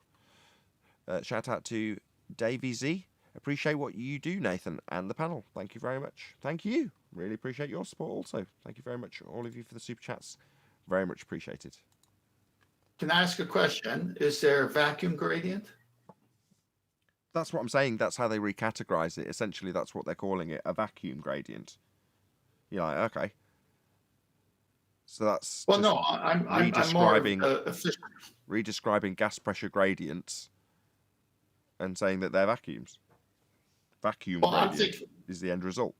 Shout out to Davey Z. Appreciate what you do, Nathan, and the panel. Thank you very much. Thank you. Really appreciate your support also. Thank you very much, all of you, for the super chats. Very much appreciated. Can I ask a question? Is there a vacuum gradient? That's what I'm saying. That's how they recategorize it. Essentially, that's what they're calling it, a vacuum gradient. You're like, okay. So that's Well, no, I'm more redescribing gas pressure gradients and saying that they're vacuums. Vacuum gradient is the end result.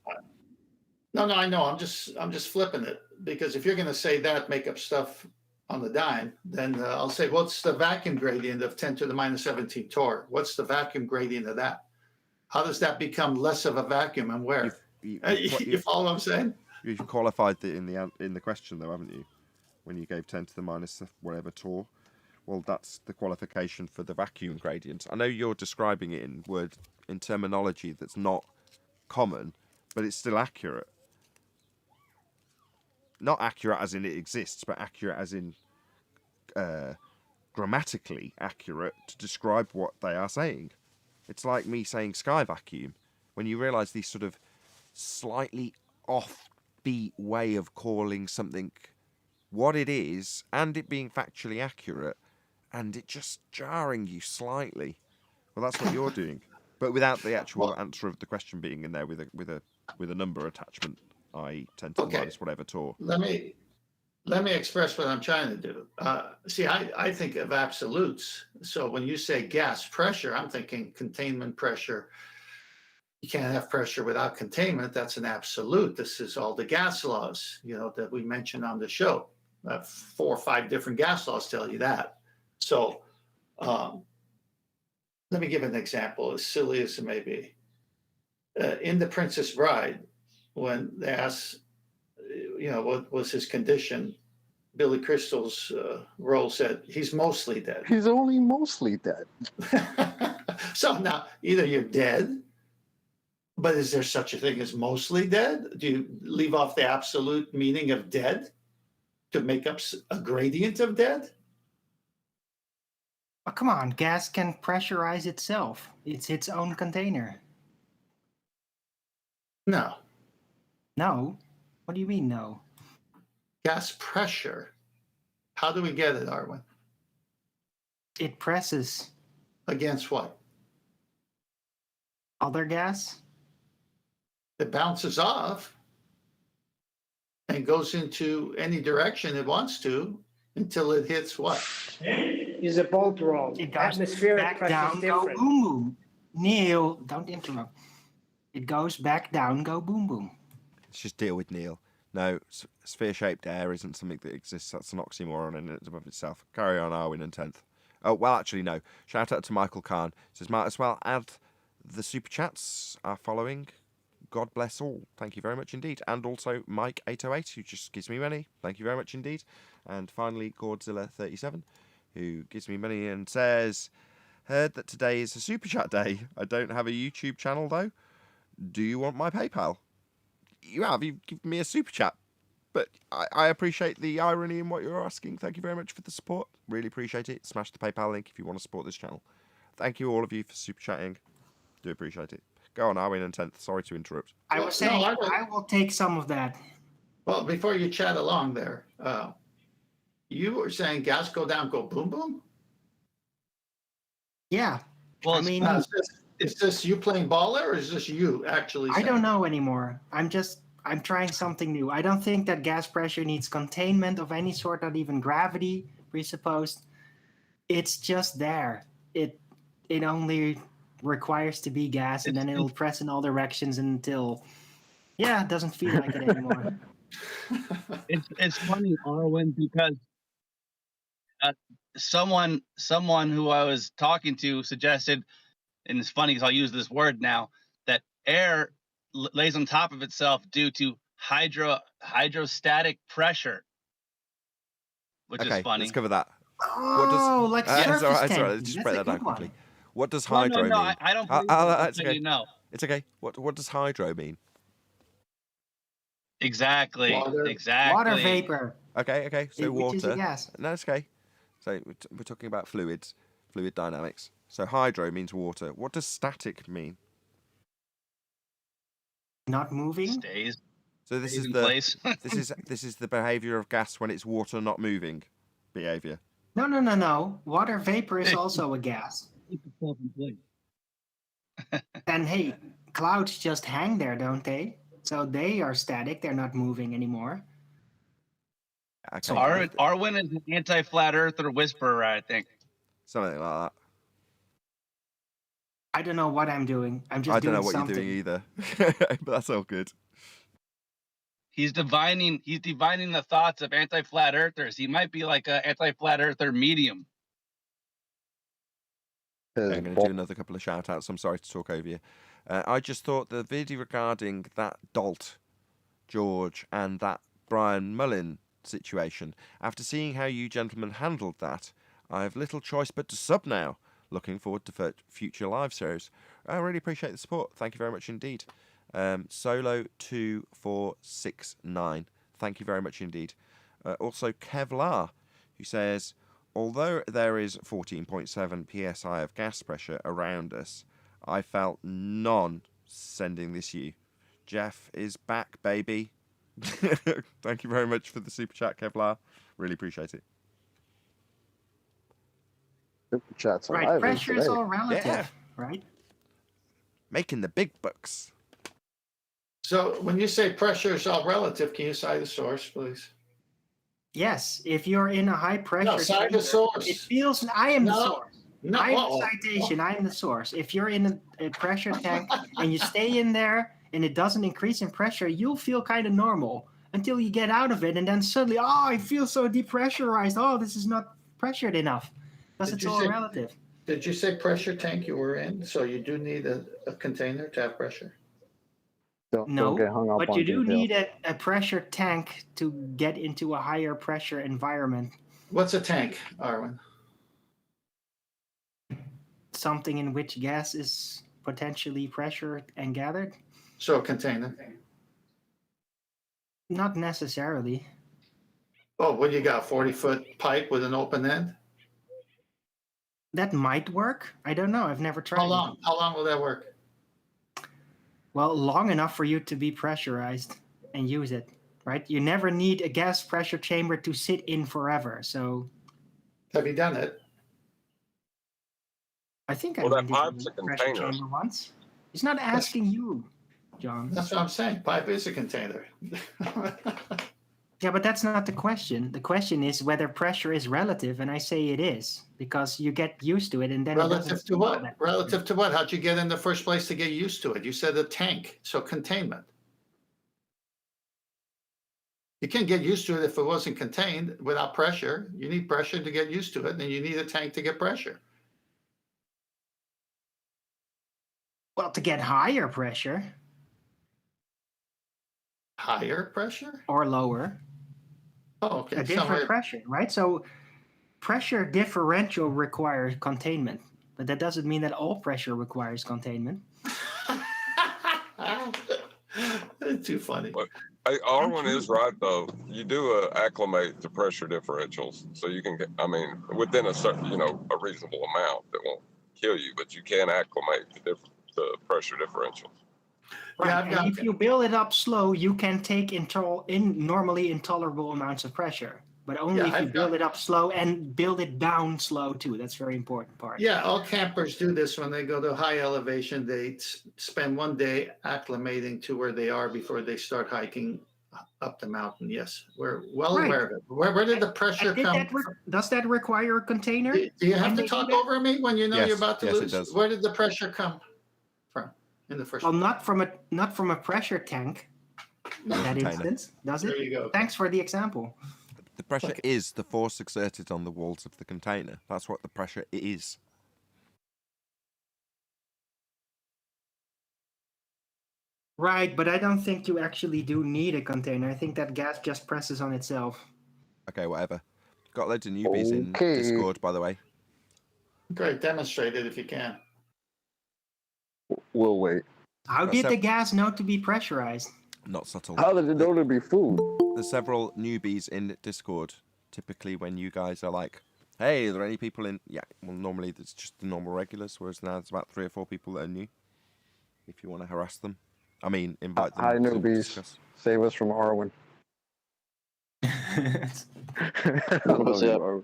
No, I know. I'm just flipping it, because if you're going to say that, make up stuff on the dime, then I'll say, what's the vacuum gradient of 10 to the minus 17 torr? What's the vacuum gradient of that? How does that become less of a vacuum, and where? You follow what I'm saying? You've qualified it in the question, though, haven't you? When you gave 10 to the minus whatever torr. Well, that's the qualification for the vacuum gradient. I know you're describing it in terminology that's not common, but it's still accurate. Not accurate as in it exists, but accurate as in grammatically accurate to describe what they are saying. It's like me saying sky vacuum. When you realise these sort of slightly offbeat way of calling something what it is, and it being factually accurate, and it just jarring you slightly. Well, that's what you're doing, but without the actual answer of the question being in there with a number attachment, i.e. 10 to the minus whatever torr. Let me express what I'm trying to do. See, I think of absolutes. So when you say gas pressure, I'm thinking containment pressure. You can't have pressure without containment. That's an absolute. This is all the gas laws, that we mentioned on the show. 4 or 5 different gas laws tell you that. So let me give an example, as silly as it may be. In The Princess Bride, when they asked, what was his condition, Billy Crystal's role said, he's mostly dead. He's only mostly dead. So now, either you're dead, but is there such a thing as mostly dead? Do you leave off the absolute meaning of dead to make up a gradient of dead? Oh, come on, gas can pressurize itself. It's its own container. No. No? What do you mean, no? Gas pressure. How do we get it, Arwin? It presses. Against what? Other gas? It bounces off and goes into any direction it wants to until it hits what? Is a bolt roll. It goes Atmospheric back pressure down, is go different. boom boom. Neil, don't interrupt. It goes back down, go boom boom. Let's just deal with Neil. No, sphere-shaped air isn't something that exists. That's an oxymoron in and of itself. Carry on, Arwin and 10th. Oh, well, actually, no. Shout out to Michael Kahn. Says, might as well add the super chats are following. God bless all. Thank you very much indeed. And also Mike808, who just gives me money. Thank you very much indeed. And finally, Godzilla37, who gives me money and says, heard that today is a super chat day. I don't have a YouTube channel, though. Do you want my PayPal? You've given me a super chat. But I appreciate the irony in what you're asking. Thank you very much for the support. Really appreciate it. Smash the PayPal link if you want to support this channel. Thank you all of you for super chatting. Do appreciate it. Go on, Arwin and 10th. Sorry to interrupt. I was saying I will take some of that. Well, before you chat along there, you were saying gas go down, go boom boom? Yeah. Well, I mean, Is this you playing baller or is this you actually I saying don't know anymore. I'm trying something new. I don't think that gas pressure needs containment of any sort, not even gravity presupposed. It's just there. It only requires to be gas, and then it'll press in all directions until, it doesn't feel like it anymore. It's funny, Arwen, because someone who I was talking to suggested, and it's funny because I'll use this word now, that air lays on top of itself due to hydrostatic pressure, which is funny. Let's cover that. Like surface sorry, tension. just That's break a that down good one. quickly. What does hydro mean? I don't believe that's okay. You know. It's okay. What does hydro mean? Exactly. Water. Exactly. Water vapor. Okay. So which is a water. gas. No, it's okay. So we're talking about fluids, fluid dynamics. So hydro means water. What does static mean? Not moving. Stays. So this Stays is in the place. this is the behavior of gas when it's water not moving behavior. No. Water vapor is also a gas. And hey, clouds just hang there, don't they? So they are static. They're not moving anymore. Okay. So Arwen is an anti-flat earther whisperer, I think. Something like that. I don't know what I'm doing. I'm just I don't doing know what something. you're doing either. But that's all good. He's divining the thoughts of anti-flat earthers. He might be like an anti-flat earther medium. I'm going to do another couple of shout outs. I'm sorry to talk over you. I just thought the video regarding that Dalt, George, and that Brian Mullin situation, after seeing how you gentlemen handled that, I have little choice but to sub now. Looking forward to future live shows. I really appreciate the support. Thank you very much indeed. Solo2469. Thank you very much indeed. Also Kevlar, who says, although there is 14.7 psi of gas pressure around us, I felt none sending this you. Jeff is back, baby. Thank you very much for the super chat, Kevlar. Really appreciate it. Super chats Right, alive pressure is today. all relative, Yeah. right? Making the big bucks. So when you say pressure is all relative, can you cite the source, please? Yes, if you're in a high pressure, No, cite the source. it feels. I am the No. source. No, I am uh-oh. the citation. I am the source. If you're in a pressure tank and you stay in there and it doesn't increase in pressure, you'll feel kind of normal until you get out of it, and then suddenly, I feel so depressurized. Oh, this is not pressured enough because Did it's you all say- relative. Did you say pressure tank you were in? So you do need a container to have pressure? Don't No, get hung up but on you do details. need a pressure tank to get into a higher pressure environment. What's a tank, Arwen? Something in which gas is potentially pressured and gathered? So a container. Not necessarily. Oh, what do you got? 40-foot pipe with an open end? That might work. I don't know. I've never tried. How long? How long will that work? Well, long enough for you to be pressurized and use it, right? You never need a gas pressure chamber to sit in forever. So Have you done it? I think Well, I that went into pipe's a a pressure container. chamber once. He's not asking you, John. That's what I'm saying. Pipe is a container. Yeah, but that's not the question. The question is whether pressure is relative, and I say it is because you get used to it, and then it Relative doesn't to feel what? that Relative to what? How'd you get in the first place to get used to it? You said a tank, so containment. You can't get used to it if it wasn't contained without pressure. You need pressure to get used to it, and then you need a tank to get pressure. Well, to get higher pressure Higher pressure? or lower, Oh, okay. a different pressure, right? So pressure differential requires containment, but that doesn't mean that all pressure requires containment. Too funny. But hey, R1 is right though. You do acclimate to pressure differentials, so you can get. I mean, within a certain, a reasonable amount that won't kill you, but you can acclimate to pressure differentials. Right. Yeah, And if you build it up slow, you can take normally intolerable amounts of pressure, but only Yeah, if you I've build got- it up slow and build it down slow too. That's a very important part. Yeah, all campers do this when they go to high elevation. They spend one day acclimating to where they are before they start hiking up the mountain. Yes, we're well Right. aware of it. Where did the pressure come from? Does that require a container? Do you have when to they do talk that? over me when you know Yes, you're about to yes, it lose? does. Where did the pressure come from in the first Well, place? not from a pressure tank. In that Container. instance, does There it? you go. Thanks for the example. The pressure Okay. is the force exerted on the walls of the container. That's what the pressure is. Right, but I don't think you actually do need a container. I think that gas just presses on itself. Okay, whatever. Got loads of newbies in Okay. Discord, by the way. Great, demonstrate it if you can. We'll wait. How Got did sev- the gas know to be pressurized? Not subtle. How did it know to be food? There's several newbies in Discord. Typically, when you guys are like, "Hey, are there any people in?" Yeah, well, normally there's just the normal regulars, whereas now there's about 3 or 4 people that are new. If you want to harass them, I mean, invite them Hi, to newbies. discuss. Save us from Arwen. What's up?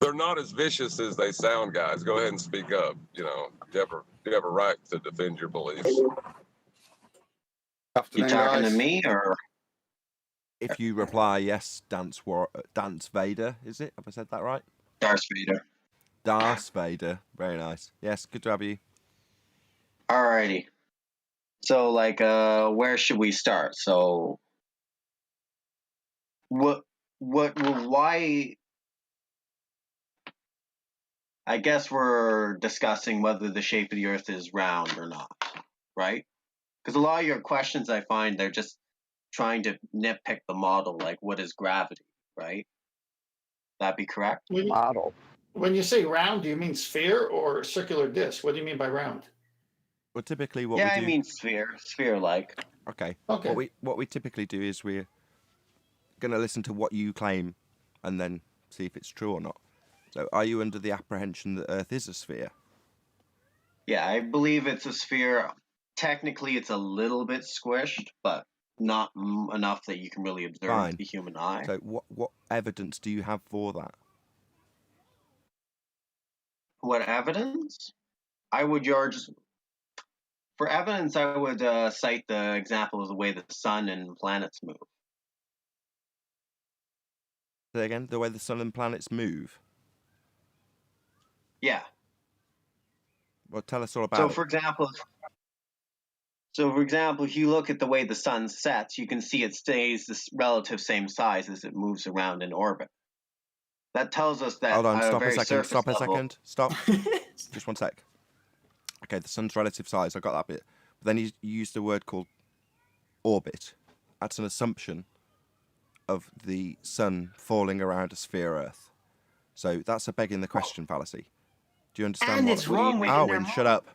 They're not as vicious as they sound, guys. Go ahead and speak up. You have a right to defend your beliefs. You talking to me or? If you reply yes, Dance Vader, is it? Have I said that right? Darth Vader. Darth Vader, very nice. Yes, good to have you. Alrighty. So, where should we start? So, why? I guess we're discussing whether the shape of the Earth is round or not, right? Because a lot of your questions, I find, they're just trying to nitpick the model, like what is gravity, right? That be correct? Model. When you say round, do you mean sphere or circular disc? What do you mean by round? Well, typically what Yeah, we do. I mean sphere-like. Okay. Okay. What we typically do is we're gonna listen to what you claim, and then see if it's true or not. So, are you under the apprehension that Earth is a sphere? Yeah, I believe it's a sphere. Technically, it's a little bit squished, but not enough that you can really observe Fine. with the human eye. So, what evidence do you have for that? What evidence? For evidence, I would cite the example of the way the sun and planets move. Say again, the way the sun and planets move. Yeah. Well, tell us all about So, it. for example, if you look at the way the sun sets, you can see it stays the relative same size as it moves around in orbit. That tells us that Hold on, at stop a very second. surface Stop a level, second. Stop. Just one sec. Okay, the sun's relative size. I got that bit. But then you used a word called orbit. That's an assumption of the sun falling around a sphere Earth. So that's a begging the question fallacy. Do you understand? And what... it's wrong within their Irwin, shut up.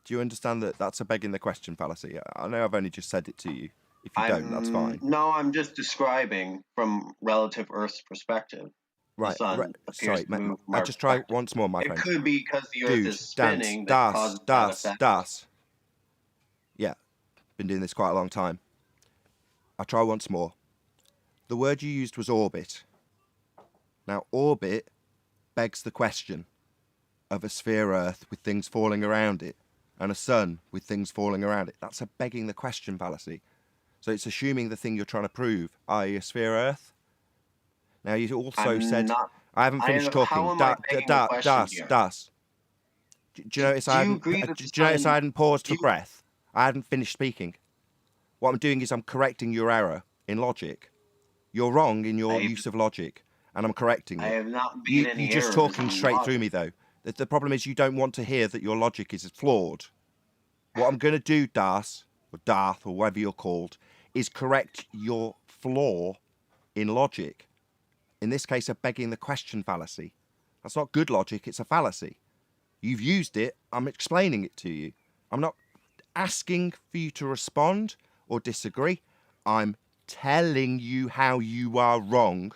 Do you understand that that's a begging the question fallacy? I know I've only just said it to you. If you don't, that's fine. No, I'm just describing from relative Earth's perspective. Right. The sun appears Sorry, to move from I our just try perspective. once more, my friend. It could be because the Earth Dude, is spinning that dance, causes that effect. das. Yeah, been doing this quite a long time. I'll try once more. The word you used was orbit. Now, orbit begs the question. of a sphere Earth with things falling around it and a sun with things falling around it. That's a begging the question fallacy. So it's assuming the thing you're trying to prove, i.e. a sphere Earth. Now you also said, I haven't finished talking. How am I begging the question here? Das. Do you notice I hadn't paused for breath? I hadn't finished speaking. What I'm doing is I'm correcting your error in logic. You're wrong in your use of logic, and I'm correcting it. I have not made any You're just errors talking in straight logic. through me, though. The problem is you don't want to hear that your logic is flawed. What I'm going to do, Das, or Darth, or whatever you're called, is correct your flaw in logic. In this case, a begging the question fallacy. That's not good logic, it's a fallacy. You've used it, I'm explaining it to you. I'm not asking for you to respond or disagree. I'm telling you how you are wrong.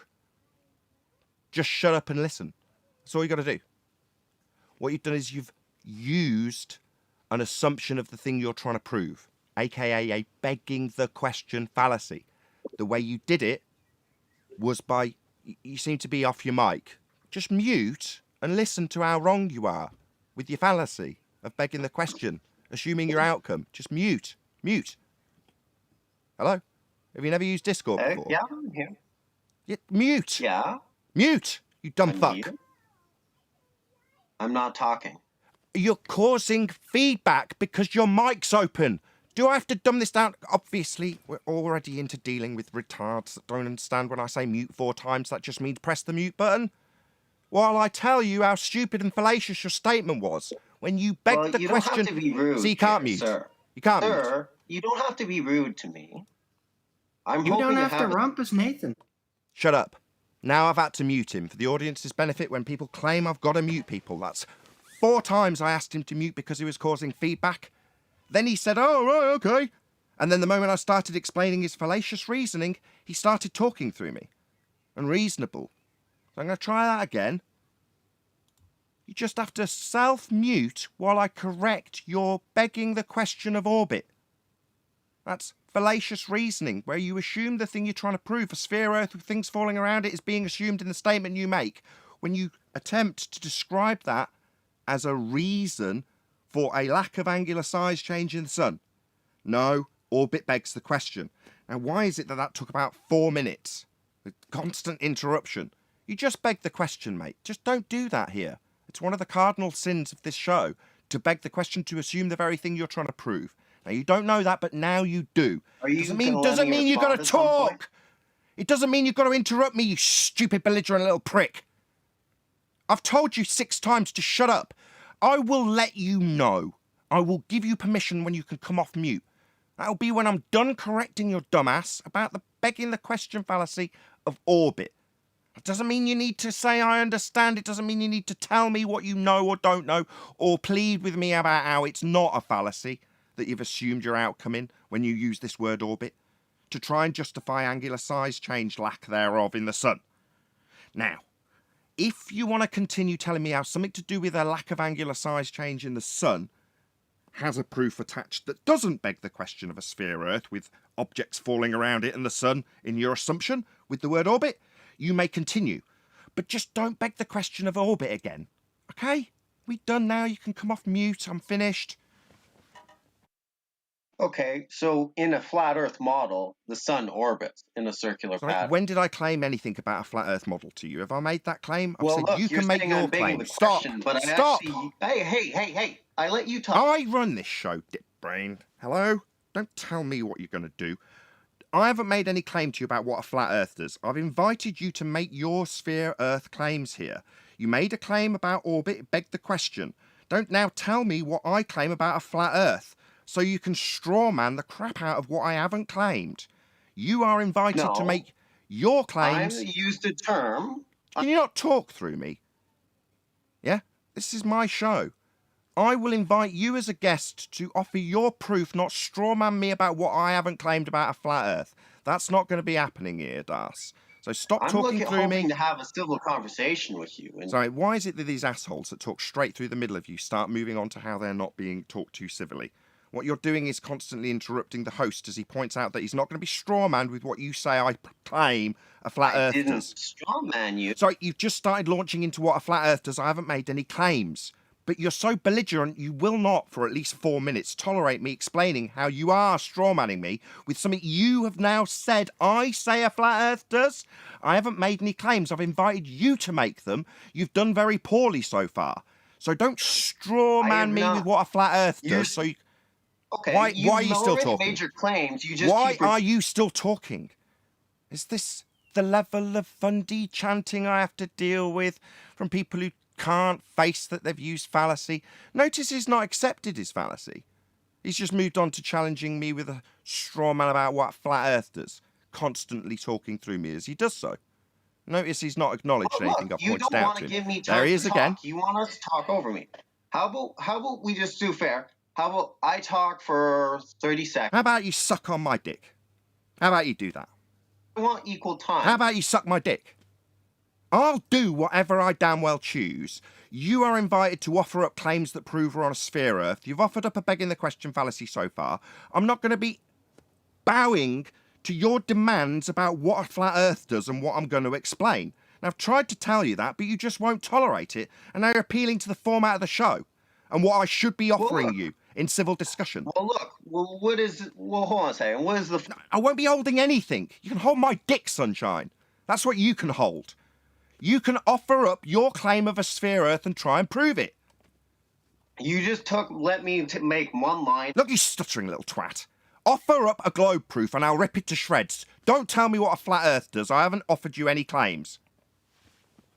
Just shut up and listen. That's all you got to do. What you've done is you've used an assumption of the thing you're trying to prove, aka a begging the question fallacy. The way you did it was by, you seem to be off your mic. Just mute and listen to how wrong you are with your fallacy of begging the question, assuming your outcome. Just mute. Mute. Hello? Have you never used Discord before? Yeah, I'm here. Yeah, mute. Yeah. Mute, you dumb fuck. Here. I'm not talking. You're causing feedback because your mic's open. Do I have to dumb this down? Obviously, we're already into dealing with retards that don't understand when I say mute 4 times. That just means press the mute button. While I tell you how stupid and fallacious your statement was when you begged the question. Don't have to be rude. So you can't mute. Sir. You can't mute. Sir, you don't have to be rude to me. You don't have to rumpus Nathan. Shut up. Now I've had to mute him for the audience's benefit when people claim I've got to mute people. That's 4 times I asked him to mute because he was causing feedback. Then he said, oh, right, okay. And then the moment I started explaining his fallacious reasoning, he started talking through me. Unreasonable. So I'm going to try that again. You just have to self-mute while I correct your begging the question of orbit. That's fallacious reasoning, where you assume the thing you're trying to prove, a sphere Earth with things falling around it, is being assumed in the statement you make when you attempt to describe that as a reason for a lack of angular size change in the sun. No, orbit begs the question. And why is it that that took about 4 minutes? The constant interruption. You just begged the question, mate. Just don't do that here. It's one of the cardinal sins of this show, to beg the question, to assume the very thing you're trying to prove. Now, you don't know that, but now you do. Doesn't mean you've got to talk. It doesn't mean you've got to interrupt me, you stupid belligerent little prick. I've told you 6 times to shut up. I will let you know. I will give you permission when you can come off mute. That'll be when I'm done correcting your dumbass about the begging the question fallacy of orbit. It doesn't mean you need to say I understand. It doesn't mean you need to tell me what you know or don't know, or plead with me about how it's not a fallacy that you've assumed your outcome in when you use this word orbit, to try and justify angular size change lack thereof in the sun. Now, if you want to continue telling me how something to do with a lack of angular size change in the sun has a proof attached that doesn't beg the question of a sphere Earth with objects falling around it and the sun in your assumption with the word orbit, you may continue. But just don't beg the question of orbit again. Okay? We're done now. You can come off mute. I'm finished. Okay, so in a flat Earth model, the sun orbits in a circular pattern. When did I claim anything about a flat Earth model to you? Have I made that claim? I've said look, you can make your claim. Stop. Stop. Hey, I let you talk. I run this show, dip brain. Hello? Don't tell me what you're going to do. I haven't made any claim to you about what a flat Earth does. I've invited you to make your sphere Earth claims here. You made a claim about orbit, it begged the question. Don't now tell me what I claim about a flat Earth, so you can strawman the crap out of what I haven't claimed. You are invited to make your claims. I used a term. Can you not talk through me? Yeah? This is my show. I will invite you as a guest to offer your proof, not strawman me about what I haven't claimed about a flat Earth. That's not going to be happening here, Das. So stop talking through me. I'm hoping to have a civil conversation with you. Sorry, why is it that these assholes that talk straight through the middle of you start moving on to how they're not being talked to civilly? What you're doing is constantly interrupting the host as he points out that he's not going to be strawmanned with what you say I claim a flat Earth does. Strawman you. Sorry, you've just started launching into what a flat Earth does. I haven't made any claims. But you're so belligerent, you will not, for at least 4 minutes, tolerate me explaining how you are strawmanning me with something you have now said I say a flat earth does. I haven't made any claims. I've invited you to make them. You've done very poorly so far. So don't strawman me with what a flat earth does. So okay, why are you still already talking? made your claims. You just Why are you still talking? Is this the level of fundy chanting I have to deal with from people who can't face that they've used fallacy? Notice he's not accepted his fallacy. He's just moved on to challenging me with a straw man about what flat earth does, constantly talking through me as he does so. Notice he's not acknowledged anything I've pointed out to him. Give me time There he is to again. talk. You want us to talk over me. How about we just do fair? How about I talk for 30 seconds? How about you suck on my dick? How about you do that? I want equal time. How about you suck my dick? I'll do whatever I damn well choose. You are invited to offer up claims that prove we're on a sphere Earth. You've offered up a begging the question fallacy so far. I'm not going to be bowing to your demands about what a flat Earth does and what I'm going to explain. Now, I've tried to tell you that, but you just won't tolerate it, and now you're appealing to the format of the show and what I should be offering you in civil discussion. Well, look. Well, hold on a second. What is the... I won't be holding anything. You can hold my dick, sunshine. That's what you can hold. You can offer up your claim of a sphere Earth and try and prove it. You just let me make one line. Look, you stuttering little twat. Offer up a globe proof and I'll rip it to shreds. Don't tell me what a flat Earth does. I haven't offered you any claims.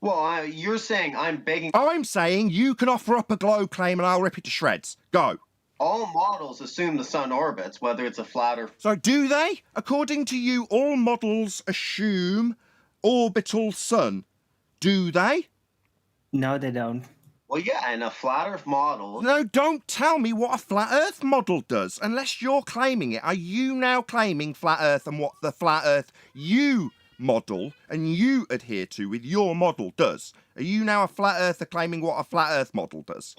Well, you're saying I'm begging... I'm saying you can offer up a globe claim and I'll rip it to shreds. Go. All models assume the sun orbits, whether it's a flat or... So do they? According to you, all models assume orbital sun. Do they? No, they don't. Well, yeah, and a flat Earth model... No, don't tell me what a flat Earth model does, unless you're claiming it. Are you now claiming flat Earth and what the flat Earth you model and you adhere to with your model does? Are you now a flat Earther claiming what a flat Earth model does?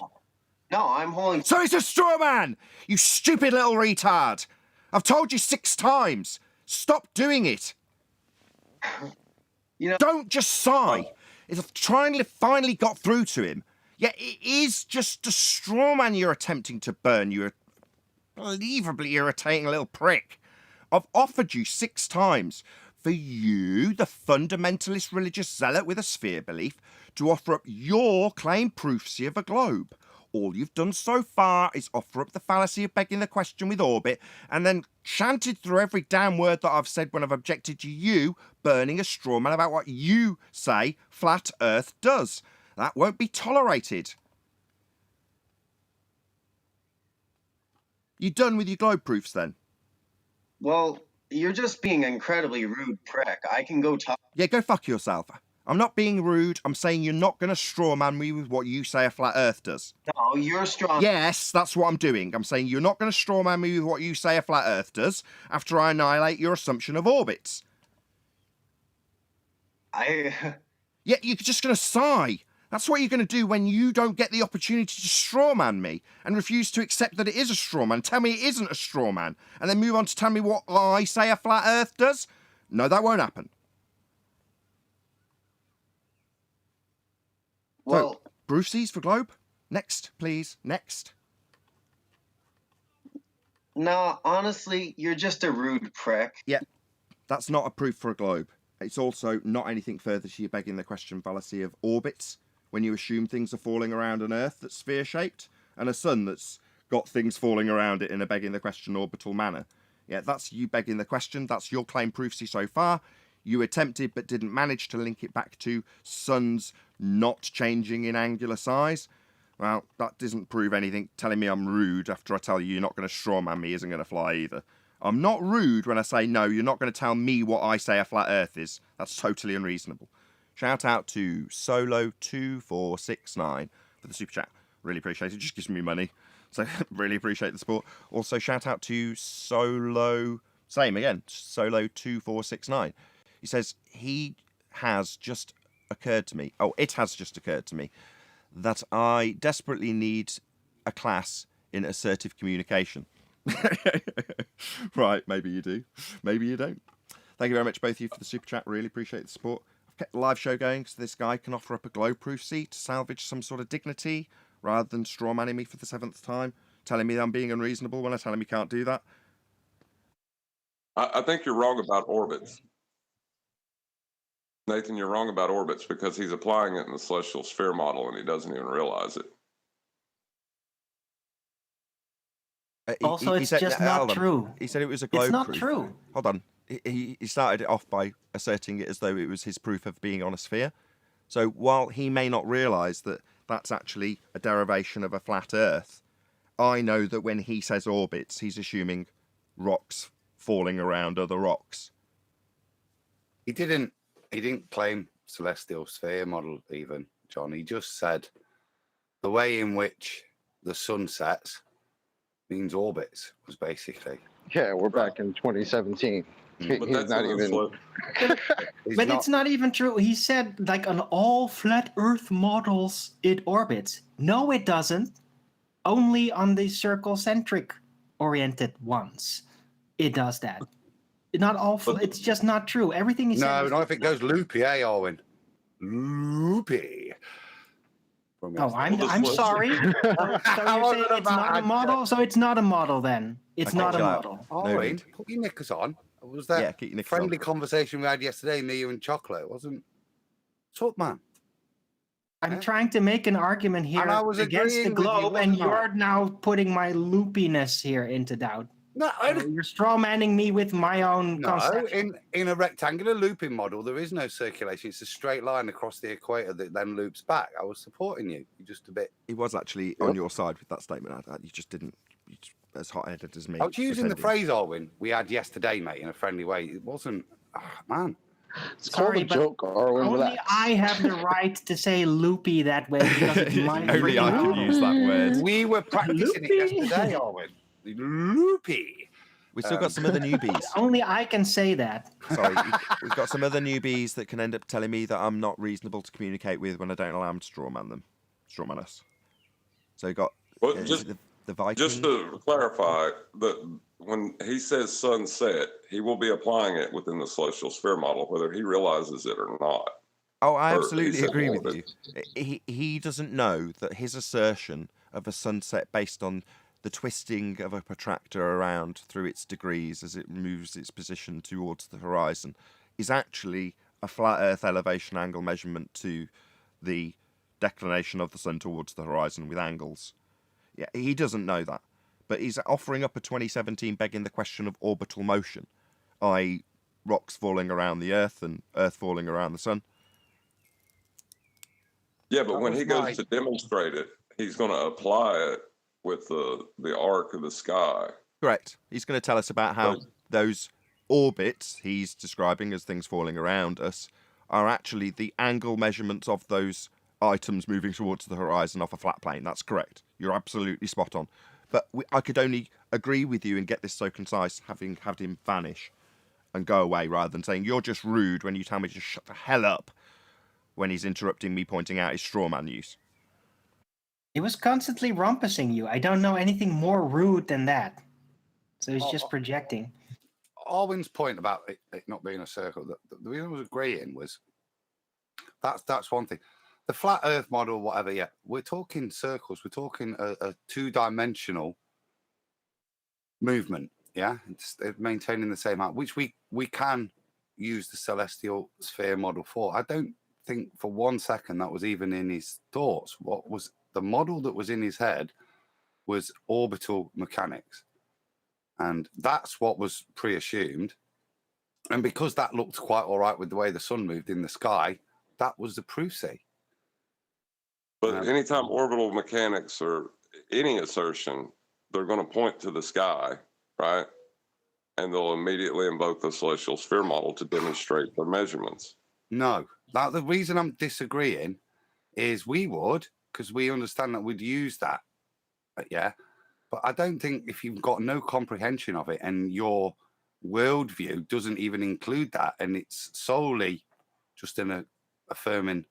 No, I'm holding... So it's a straw man! You stupid little retard! I've told you 6 times! Stop doing it! You know... Don't just sigh! If I've finally got through to him. Yeah, it is just a straw man you're attempting to burn, you unbelievably irritating little prick. I've offered you 6 times for you, the fundamentalist religious zealot with a sphere belief, to offer up your claim proofsy of a globe. All you've done so far is offer up the fallacy of begging the question with orbit, and then chanted through every damn word that I've said when I've objected to you burning a straw man about what you say flat Earth does. That won't be tolerated. You done with your globe proofs then? Well, you're just being an incredibly rude prick. I can go talk... Yeah, go fuck yourself. I'm not being rude. I'm saying you're not going to strawman me with what you say a flat Earth does. No, you're strong. Yes, that's what I'm doing. I'm saying you're not going to strawman me with what you say a flat Earth does after I annihilate your assumption of orbits. Yeah, you're just going to sigh. That's what you're going to do when you don't get the opportunity to strawman me and refuse to accept that it is a strawman, tell me it isn't a strawman, and then move on to tell me what I say a flat Earth does? No, that won't happen. Well, so, Brucey's for globe? Next, please. Next. No, honestly, you're just a rude prick. Yeah, that's not a proof for a globe. It's also not anything further to you begging the question fallacy of orbits, when you assume things are falling around an Earth that's sphere-shaped, and a sun that's got things falling around it in a begging the question orbital manner. Yeah, that's you begging the question. That's your claim proofsy so far. You attempted but didn't manage to link it back to suns not changing in angular size. Well, that doesn't prove anything. Telling me I'm rude after I tell you you're not going to strawman me isn't going to fly either. I'm not rude when I say no, you're not going to tell me what I say a flat Earth is. That's totally unreasonable. Shout out to Solo2469 for the super chat. Really appreciate it. Just gives me money. So really appreciate the support. Also shout out to Solo, same again, Solo2469. He says, it has just occurred to me that I desperately need a class in assertive communication. Right, maybe you do. Maybe you don't. Thank you very much, both of you, for the super chat. Really appreciate the support. I've kept the live show going so this guy can offer up a globe proof seat to salvage some sort of dignity rather than strawmanning me for the 7th time, telling me I'm being unreasonable when I tell him he can't do that. I think you're wrong about orbits. Nathan, you're wrong about orbits because he's applying it in the celestial sphere model and he doesn't even realize it. Also, it's said, just hold not on. true. He said it was a globe It's not proof. true. Hold on. He started it off by asserting it as though it was his proof of being on a sphere. So while he may not realise that that's actually a derivation of a flat Earth, I know that when he says orbits, he's assuming rocks falling around other rocks. He didn't claim celestial sphere model even, John. He just said the way in which the sun sets means orbits was basically. Yeah, we're back in 2017. But He's that's not in even. But it's not even true. He said, like, on all flat Earth models, it orbits. No, it doesn't. Only on the circle-centric oriented ones, it does that. Not all. It's just not true. Everything he said. No, not if it goes loopy, eh, Arwin? Loopy. Oh, I'm sorry. So you're saying it's not a model? So it's not a model then. It's Okay, not a chill out. model. Arwin, put your knickers on. Was that keep your knickers friendly on. conversation we had yesterday, me, you, and Chocolate? It wasn't. What's up, man? I'm trying to make an argument here And I was against the agreeing with you, globe, and wasn't I? you're now putting my loopiness here into doubt. No, You're strawmanning me with my own no. conception. In a rectangular looping model, there is no circulation. It's a straight line across the equator that then loops back. I was supporting you. You're just a bit. He was actually on your side with that statement. You just didn't. You just, as hot-headed as me. I was using the defending. phrase, Arwin, we had yesterday, mate, in a friendly way. It wasn't. Man. It's Sorry, called a but joke, Arwin. Only Relax. I have the right to say loopy that way because it's my Only I freaking can use that word. We were practicing it Loopy. yesterday, Arwin. Loopy. We've still got some other newbies. Only I can say that. Sorry, we've got some other newbies that can end up telling me that I'm not reasonable to communicate with when I don't allow them to strawman us. So we've got Well, the Viking. Just to clarify, that when he says sunset, he will be applying it within the celestial sphere model, whether he realizes it or not. Oh, I Or absolutely he said agree with orbit. you. He doesn't know that his assertion of a sunset based on the twisting of a protractor around through its degrees as it moves its position towards the horizon is actually a flat Earth elevation angle measurement to the declination of the sun towards the horizon with angles. Yeah, he doesn't know that. But he's offering up a 2017 begging the question of orbital motion, i.e. rocks falling around the Earth and Earth falling around the sun. Yeah, but when was he goes my- to demonstrate it, he's going to apply it with the arc of the sky. Correct. He's going to tell us about how those orbits he's describing as things falling around us are actually the angle measurements of those items moving towards the horizon off a flat plane. That's correct. You're absolutely spot on. But I could only agree with you and get this so concise having had him vanish and go away rather than saying, you're just rude when you tell me to shut the hell up when he's interrupting me pointing out his strawman use. He was constantly rumpusing you. I don't know anything more rude than that. So he's just projecting. Arwin's point about it not being a circle, the reason I was agreeing was that's one thing. The flat Earth model, whatever, yeah, we're talking circles. We're talking a two-dimensional movement, yeah? It's maintaining the same height, which we can use the celestial sphere model for. I don't think for 1 second that was even in his thoughts. What was the model that was in his head was orbital mechanics. And that's what was pre-assumed. And because that looked quite all right with the way the sun moved in the sky, that was the proof say. But anytime orbital mechanics or any assertion, they're going to point to the sky, right? And they'll immediately invoke the celestial sphere model to demonstrate their measurements. No, the reason I'm disagreeing is we would, because we understand that we'd use that, yeah. But I don't think if you've got no comprehension of it and your worldview doesn't even include that, and it's solely just affirming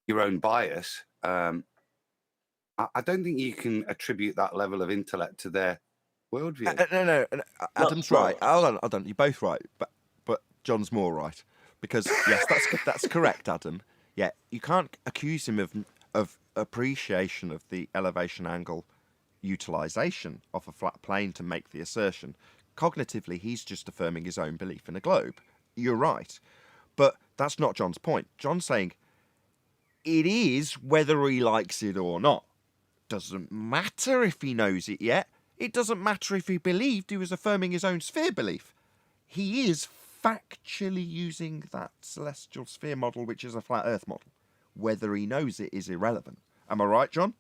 your own bias, I don't think you can attribute that level of intellect to their worldview. No, Adam's right. Hold on, you're both right, but John's more right. Because, yes, that's correct, Adam. Yeah, you can't accuse him of appreciation of the elevation angle utilization of a flat plane to make the assertion. Cognitively, he's just affirming his own belief in a globe. You're right. But that's not John's point. John's saying it is whether he likes it or not. Doesn't matter if he knows it yet. It doesn't matter if he believed he was affirming his own sphere belief. He is factually using that celestial sphere model, which is a flat Earth model. Whether he knows it is irrelevant. Am I right, John?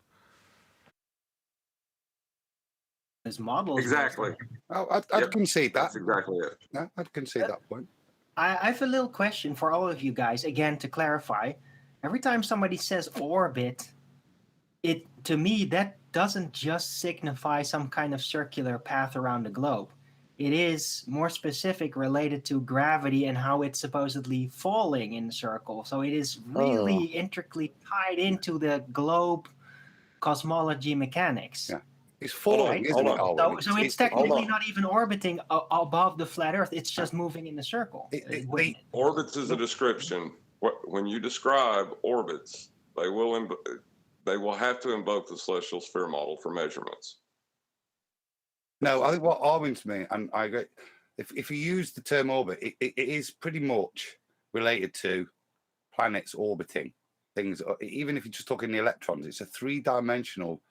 His models. Exactly. Oh, I'd concede that. That's exactly it. No, I'd concede that point. I have a little question for all of you guys, again, to clarify. Every time somebody says orbit, to me, that doesn't just signify some kind of circular path around the globe. It is more specific related to gravity and how it's supposedly falling in a circle. So it is really intricately tied into the globe cosmology mechanics. Yeah. It's falling, isn't it? Owen? So it's technically not even orbiting above the flat Earth. It's just moving in the circle. Orbits is a description. When you describe orbits, they will have to invoke the celestial sphere model for measurements. No, I think what Armin's mean, and I agree, if you use the term orbit, it is pretty much related to planets orbiting things. Even if you're just talking the electrons, it's a three-dimensional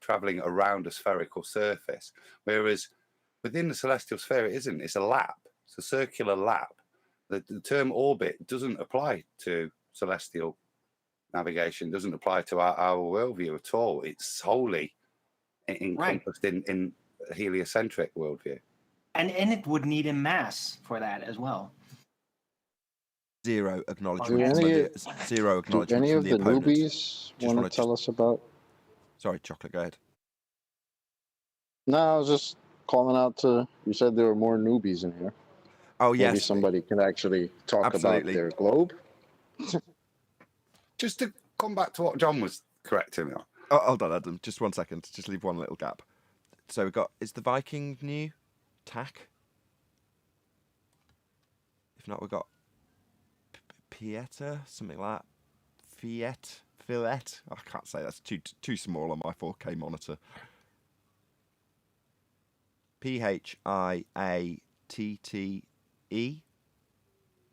traveling around a spherical surface. Whereas within the celestial sphere, it isn't. It's a lap. It's a circular lap. The term orbit doesn't apply to celestial navigation, doesn't apply to our worldview at all. It's wholly encompassed in a heliocentric worldview. And it would need a mass for that as well. Zero acknowledgement. Zero acknowledgement Do any from of the the opponent. newbies want to tell us about? Sorry, Chocolate, go ahead. No, I was just calling out to. You said there were more newbies in here. Oh, yes. Maybe somebody can actually talk about their globe. Just to come back to what John was correcting me on. Oh, hold on, Adam. Just 1 second. Just leave one little gap. So we've got, is the Viking new? Tack? If not, we've got Pieta, something like that. Fillet. I can't say, that's too small on my 4K monitor. Piatte.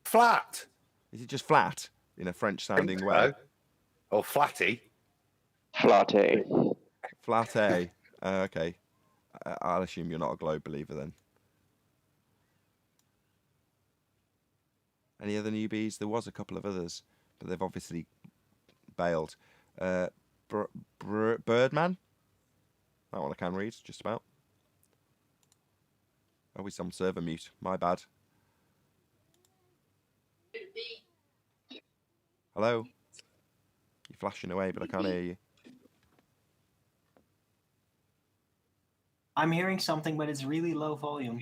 Flat. Is it just flat in a French sounding way? Or flatty. Flatte. Flatte. Okay. I'll assume you're not a globe believer then. Any other newbies? There was a couple of others, but they've obviously bailed. Birdman? That one I can read, just about. Oh, he's on server mute. My bad. Hello? You're flashing away, but I can't hear you. I'm hearing something, but it's really low volume.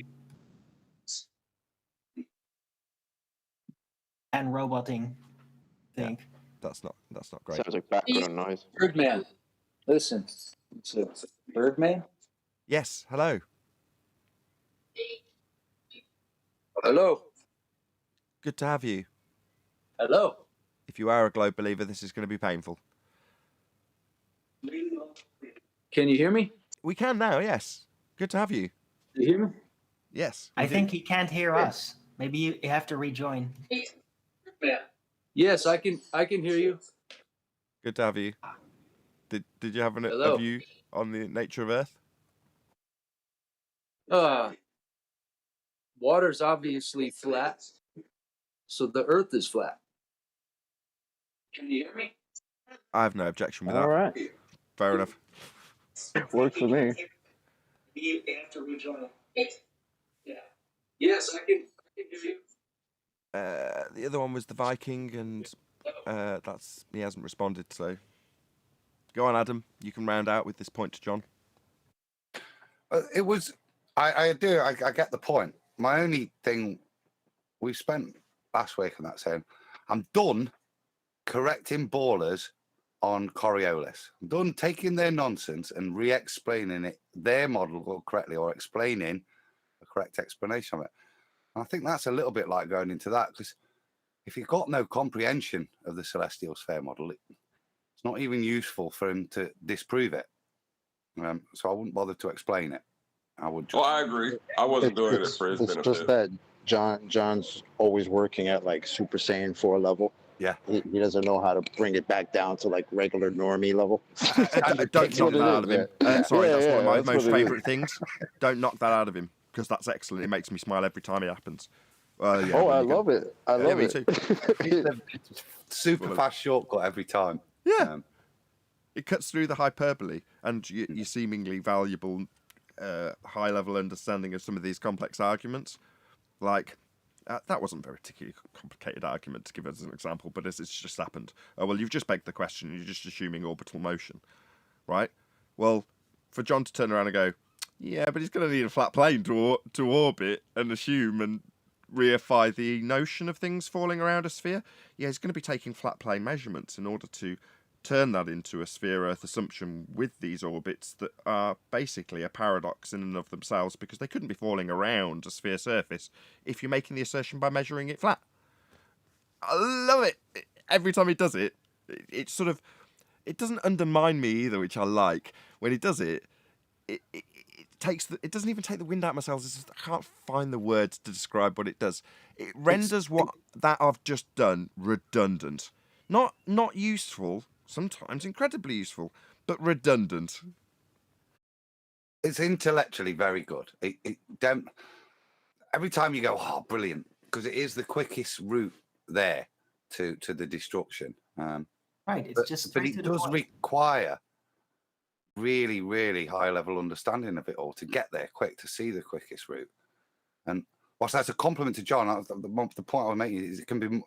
And roboting, I think. Yeah, that's not great. Sounds like background noise. Birdman, listen. It's a Birdman. Yes, hello. Hello. Good to have you. Hello. If you are a globe believer, this is going to be painful. Can you hear me? We can now, yes. Good to have you. You hear me? Yes. I think he can't hear us. Maybe you have to rejoin. Yes, I can hear you. Good to have you. Did you have Hello. a view on the nature of Earth? Water's obviously flat, so the Earth is flat. Can you hear me? I have no objection with that. All right. Fair enough. Works for me. You have to rejoin. Yeah. Yes, I can hear you. The other one was the Viking, and he hasn't responded. So, go on, Adam. You can round out with this point to John. It was. I do. I get the point. My only thing, we spent last week on that saying, I'm done correcting ballers on Coriolis. I'm done taking their nonsense and re-explaining it, their model correctly, or explaining a correct explanation of it. And I think that's a little bit like going into that, because if you've got no comprehension of the celestial sphere model, it's It's not even useful for him to disprove it. So I wouldn't bother to explain it. I would just. Well, I agree. I wasn't doing it for his It's just benefit. that John's always working at like Super Saiyan 4 level. Yeah. He doesn't know how to bring it back down to like regular normie level. Don't knock that out of him. Sorry, that's one of my most what it is. favourite things. Don't knock that out of him, because that's excellent. It makes me smile every time it happens. Yeah, Oh, I love it. I love me it. too. Super fast shortcut every time. Yeah. It cuts through the hyperbole and your seemingly valuable high-level understanding of some of these complex arguments. Like, that wasn't a very particularly complicated argument to give us an example, but it's just happened. Oh, well, you've just begged the question. You're just assuming orbital motion, right? Well, for John to turn around and go, yeah, but he's going to need a flat plane to orbit and assume and reify the notion of things falling around a sphere. Yeah, he's going to be taking flat plane measurements in order to turn that into a sphere-Earth assumption with these orbits that are basically a paradox in and of themselves, because they couldn't be falling around a sphere surface if you're making the assertion by measuring it flat. I love it. Every time he does it, it sort of, it doesn't undermine me either, which I like. When he does it, it doesn't even take the wind out of my sails. It's just, I can't find the words to describe what it does. It renders what that I've just done redundant. Not useful, sometimes incredibly useful, but redundant. It's intellectually very good. Every time you go, oh, brilliant, because it is the quickest route there to the destruction. Right, it's just but straight it to the does point. require really, really high level understanding of it all to get there quick, to see the quickest route. And whilst that's a compliment to John, the point I was making is it can be.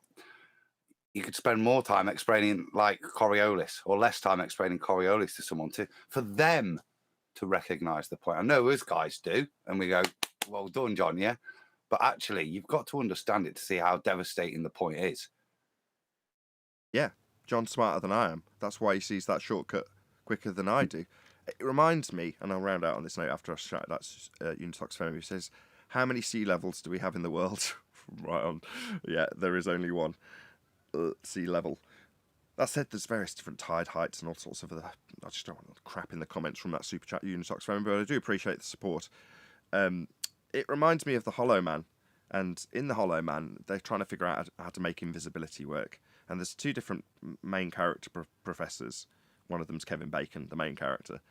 You could spend more time explaining like Coriolis, or less time explaining Coriolis to someone for them to recognise the point. I know us guys do, and we go, well done, John, yeah? But actually, you've got to understand it to see how devastating the point is. Yeah, John's smarter than I am. That's why he sees that shortcut quicker than I do. It reminds me, and I'll round out on this note after I shout that's Unitox Femi, who says, how many sea levels do we have in the world? Right on. Yeah, there is only one. Sea level. That said, there's various different tide heights and all sorts of other. I just don't want crap in the comments from that super chat Unitox phone, but I do appreciate the support. It reminds me of the Hollow Man, and in the Hollow Man, they're trying to figure out how to make invisibility work. And there's two different main character professors. One of them's Kevin Bacon, the main character,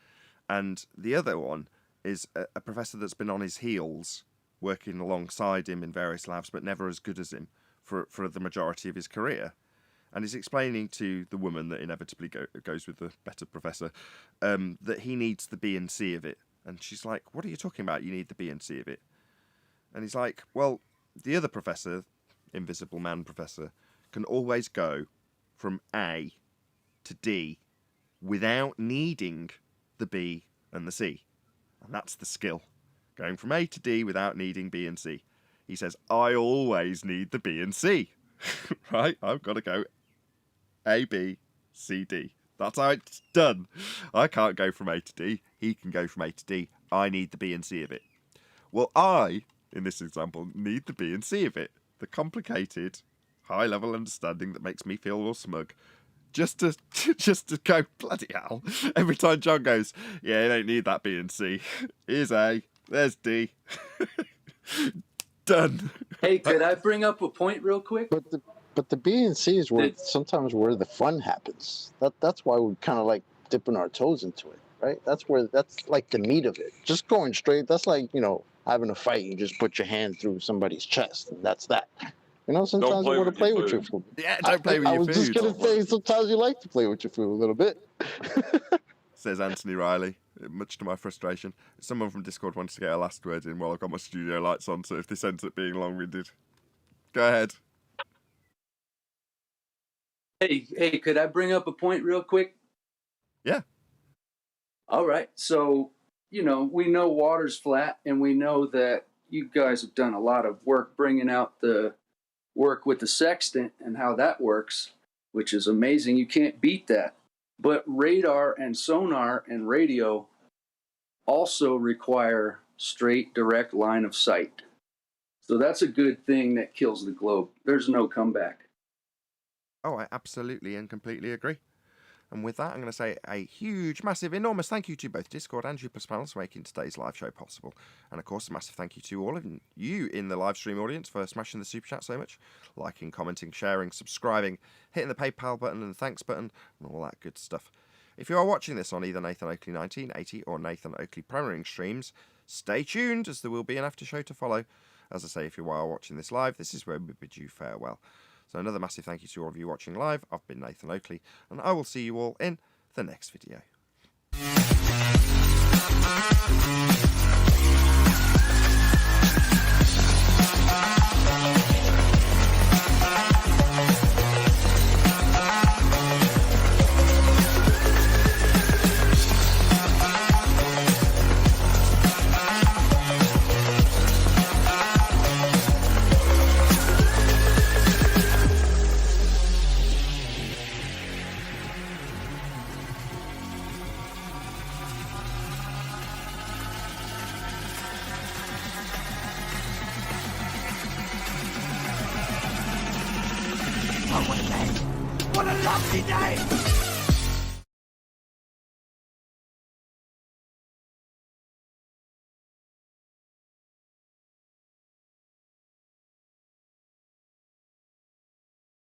and the other one is a professor that's been on his heels, working alongside him in various labs, but never as good as him for the majority of his career. And he's explaining to the woman that inevitably goes with the better professor that he needs the B and C of it. And she's like, what are you talking about? You need the B and C of it. And he's like, well, the other professor, Invisible Man Professor, can always go from A to D without needing the B and the C. And that's the skill. Going from A to D without needing B and C. He says, I always need the B and C. Right? I've got to go A, B, C, D. That's how it's done. I can't go from A to D. He can go from A to D. I need the B and C of it. Well, I, in this example, need the B and C of it. The complicated, high-level understanding that makes me feel all smug. Just to go, bloody hell. Every time John goes, yeah, you don't need that B and C. Here's A. There's D. Done. Hey, could I bring up a point real quick? But the B and C is where sometimes where the fun happens. That's why we kind of like dipping our toes into it, right? That's like the meat of it. Just going straight. That's like, having a fight. You just put your hand through somebody's chest, and that's that. Sometimes you want to play with your food. Yeah, don't play with your food. I was just gonna say, sometimes you like to play with your food a little bit. Says Anthony Riley, much to my frustration. Someone from Discord wanted to get a last word in while I've got my studio lights on, so if this ends up being long-winded, go ahead. Hey, could I bring up a point real quick? Yeah. All right. So, we know water's flat, and we know that you guys have done a lot of work bringing out the work with the sextant and how that works, which is amazing. You can't beat that. But radar and sonar and radio also require straight, direct line of sight. So that's a good thing that kills the globe. There's no comeback. Oh, I absolutely and completely agree. And with that, I'm going to say a huge, massive, enormous thank you to both Discord and Jupiter's panels for making today's live show possible. And of course, a massive thank you to all of you in the live stream audience for smashing the super chat so much, liking, commenting, sharing, subscribing, hitting the PayPal button and the thanks button, and all that good stuff. If you are watching this on either Nathan Oakley 1980 or Nathan Oakley Premiering streams, stay tuned, as there will be an after show to follow. As I say, if you are watching this live, this is where we bid you farewell. So another massive thank you to all of you watching live. I've been Nathan Oakley, and I will see you all in the next video. What a lovely day!